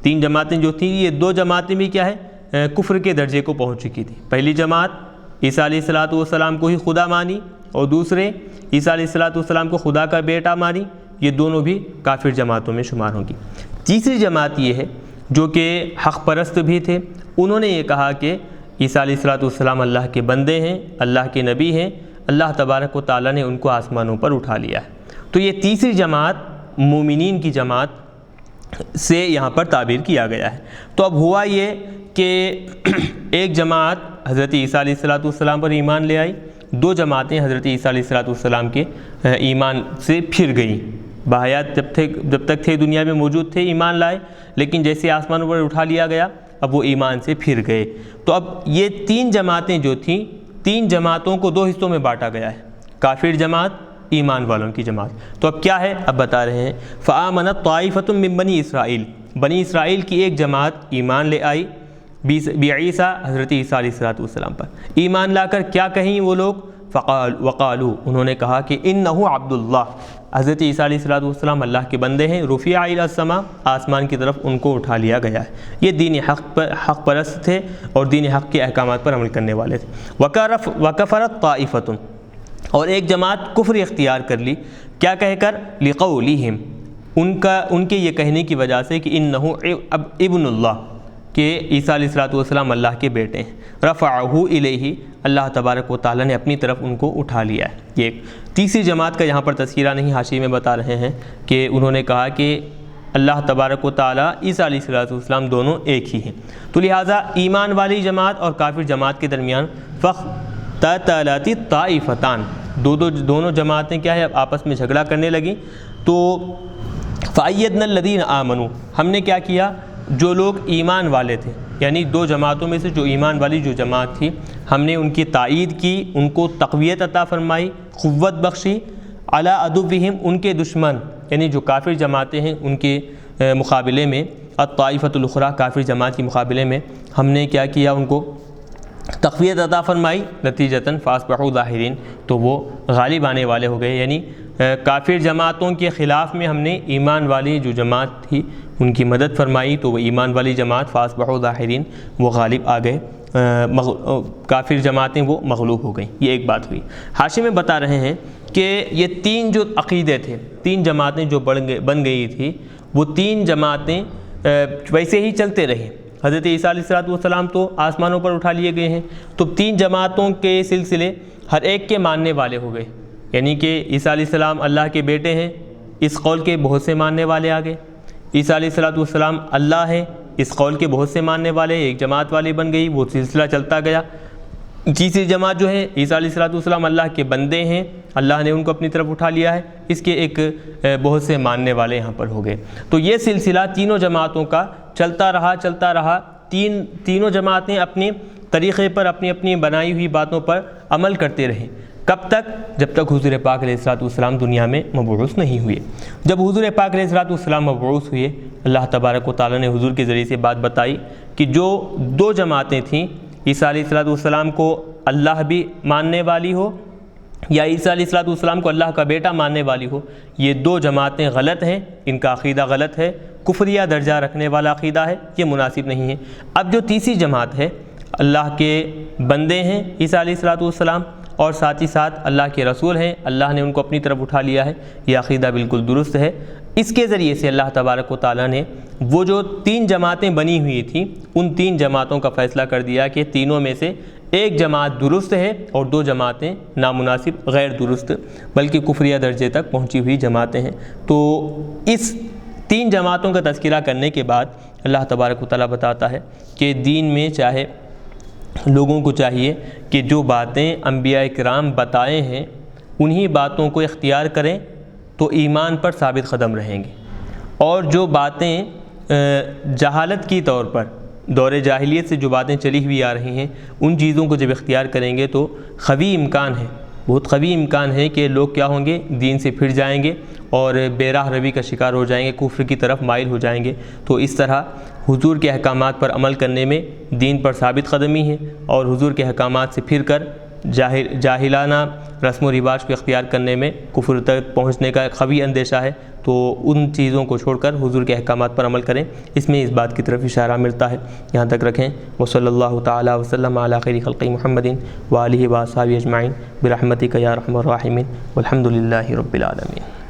3 جماعتیں جو تھیں، یہ 2 جماعتیں بھی کیا ہے؟ کفر کے درجے کو پہنچ چکی تھی. پہلی جماعت عیسیٰ علیہ السلام کو ہی خدا مانی اور دوسرے عیسیٰ علیہ السلام کو خدا کا بیٹا مانی. یہ دونوں بھی کافر جماعتوں میں شمار ہوں گی. تیسری جماعت یہ ہے جو کہ حق پرست بھی تھے، انہوں نے یہ کہا کہ عیسیٰ علیہ السلام اللہ کے بندے ہیں، اللہ کے نبی ہیں، اللہ تبارک و تعالیٰ نے ان کو آسمانوں پر اٹھا لیا ہے. تو یہ تیسری جماعت مومنین کی جماعت سے یہاں پر تعبیر کیا گیا ہے. تو اب ہوا یہ کہ ایک جماعت حضرت عیسیٰ علیہ السلام پر ایمان لے آئی، 2 جماعتیں حضرت عیسیٰ علیہ السلام کے ایمان سے پھر گئیں. باحیات جب تک تھے دنیا میں موجود تھے ایمان لائے، لیکن جیسے آسمانوں پر اٹھا لیا گیا اب وہ ایمان سے پھر گئے. تو اب یہ 3 جماعتیں جو تھیں، 3 جماعتوں کو 2 حصوں میں بانٹا گیا ہے، کافر جماعت، ایمان والوں کی جماعت. تو اب کیا ہے؟ اب بتا رہے ہیں فآمنت طائفۃ من بنی اسرائیل، بنی اسرائیل کی ایک جماعت ایمان لے آئی بعیسیٰ، حضرت عیسیٰ علیہ السلام پر. ایمان لا کر کیا کہیں وہ لوگ؟ وقالو، انہوں نے کہا کہ انہ عبد اللہ، حضرت عیسیٰ علیہ السلام اللہ کے بندے ہیں. رفیع الی السماء، آسمان کی طرف ان کو اٹھا لیا گیا ہے. یہ دین حق پرست تھے اور دین حق کے احکامات پر عمل کرنے والے تھے. وکفرت طائفۃ، اور ایک جماعت کفر اختیار کر لی. کیا کہہ کر؟ لقولہم، ان کے یہ کہنے کی وجہ سے کہ انہ ابن اللہ، کہ عیسیٰ علیہ السلام اللہ کے بیٹے ہیں. رفعہ الیہ، اللہ تبارک و تعالیٰ نے اپنی طرف ان کو اٹھا لیا ہے. یہ ایک تیسری جماعت کا یہاں پر تذکرہ نہیں، حاشیے میں بتا رہے ہیں کہ انہوں نے کہا کہ اللہ تبارک و تعالیٰ عیسیٰ علیہ السلام دونوں ایک ہی ہیں. تو لہٰذا ایمان والی جماعت اور کافر جماعت کے درمیان فاختلفت الطائفتان، دونوں جماعتیں کیا ہے؟ اب آپس میں جھگڑا کرنے لگیں. تو فأیدنا الذین آمنوا، ہم نے کیا کیا؟ جو لوگ ایمان والے تھے، یعنی 2 جماعتوں میں سے جو ایمان والی جو جماعت تھی، ہم نے ان کی تائید کی، ان کو تقویت عطا فرمائی، قوت بخشی. علی عدوہم، ان کے دشمن یعنی جو کافر جماعتیں ہیں ان کے مقابلے میں، الطائفۃ الاخری، کافر جماعت کے مقابلے میں ہم نے کیا کیا؟ ان کو تقویت عطا فرمائی. نتیجتاً فاصبحوا ظاہرین، تو وہ غالب آنے والے ہو گئے. یعنی کافر جماعتوں کے خلاف میں ہم نے ایمان والی جو جماعت تھی ان کی مدد فرمائی، تو وہ ایمان والی جماعت فاصبحوا ظاہرین، وہ غالب آ گئے. کافر جماعتیں وہ مغلوب ہو گئیں. یہ ایک بات ہوئی. حاشیے میں بتا رہے ہیں کہ یہ 3 جو عقیدے تھے، 3 جماعتیں جو بن گئی تھی، وہ 3 جماعتیں ویسے ہی چلتے رہے. حضرت عیسیٰ علیہ السلام تو آسمانوں پر اٹھا لیے گئے ہیں، تو 3 جماعتوں کے سلسلے ہر ایک کے ماننے والے ہو گئے. یعنی کہ عیسیٰ علیہ السلام اللہ کے بیٹے ہیں، اس قول کے بہت سے ماننے والے آ گئے. عیسیٰ علیہ السلام اللہ ہے، اس قول کے بہت سے ماننے والے ایک جماعت والی بن گئی. وہ سلسلہ چلتا گیا. تیسری جماعت جو ہے عیسیٰ علیہ السلام اللہ کے بندے ہیں، اللہ نے ان کو اپنی طرف اٹھا لیا ہے، اس کے ایک بہت سے ماننے والے یہاں پر ہو گئے. تو یہ سلسلہ تینوں جماعتوں کا چلتا رہا. تینوں جماعتیں اپنے طریقے پر، اپنی اپنی بنائی ہوئی باتوں پر عمل کرتے رہیں. کب تک؟ جب تک حضور پاک علیہ الصلوۃ والسلام دنیا میں مبعوث نہیں ہوئے۔ جب حضور پاک علیہ الصلوۃ والسلام مبعوث ہوئے، اللہ تبارک و تعالیٰ نے حضور کے ذریعے سے بات بتائی کہ جو دو جماعتیں تھیں، عیسیٰ علیہ الصلوۃ والسلام کو اللہ بھی ماننے والی ہو یا عیسیٰ علیہ الصلوۃ والسلام کو اللہ کا بیٹا ماننے والی ہو، یہ دو جماعتیں غلط ہیں، ان کا عقیدہ غلط ہے، کفریہ درجہ رکھنے والا عقیدہ ہے، یہ مناسب نہیں ہے۔ اب جو تیسری جماعت ہے، اللہ کے بندے ہیں عیسیٰ علیہ الصلوۃ والسلام اور ساتھ ہی ساتھ اللہ کے رسول ہیں، اللہ نے ان کو اپنی طرف اٹھا لیا ہے، یہ عقیدہ بالکل درست ہے۔ اس کے ذریعے سے اللہ تبارک و تعالیٰ نے وہ جو تین جماعتیں بنی ہوئی تھیں، ان تین جماعتوں کا فیصلہ کر دیا کہ تینوں میں سے ایک جماعت درست ہے اور دو جماعتیں نامناسب، غیر درست، بلکہ کفریہ درجے تک پہنچی ہوئی جماعتیں ہیں۔ تو اس تین جماعتوں کا تذکرہ کرنے کے بعد اللہ تبارک و تعالیٰ بتاتا ہے کہ دین میں چاہے لوگوں کو چاہیے کہ جو باتیں انبیاء کرام بتائے ہیں انہی باتوں کو اختیار کریں تو ایمان پر ثابت قدم رہیں گے، اور جو باتیں جہالت کی طور پر دور جاہلیت سے جو باتیں چلی ہوئی آ رہی ہیں ان چیزوں کو جب اختیار کریں گے تو قوی امکان ہے، بہت قوی امکان ہے کہ لوگ کیا ہوں گے، دین سے پھر جائیں گے اور بے راہ روی کا شکار ہو جائیں گے، کفر کی طرف مائل ہو جائیں گے۔ تو اس طرح حضور کے احکامات پر عمل کرنے میں دین پر ثابت قدمی ہے، اور حضور کے احکامات سے پھر کر جاہلانہ رسم و رواج کو اختیار کرنے میں کفر تک پہنچنے کا ایک قوی اندیشہ ہے۔ تو ان چیزوں کو چھوڑ کر حضور کے احکامات پر عمل کریں، اس میں اس بات کی طرف اشارہ ملتا ہے۔ یہاں تک رکھیں۔ وصلی اللہ تعالیٰ وسلم علی خیر خلق محمد وآلہ واصحابہ اجمعین برحمتک یا ارحم الراحمین والحمد للہ رب العالمین۔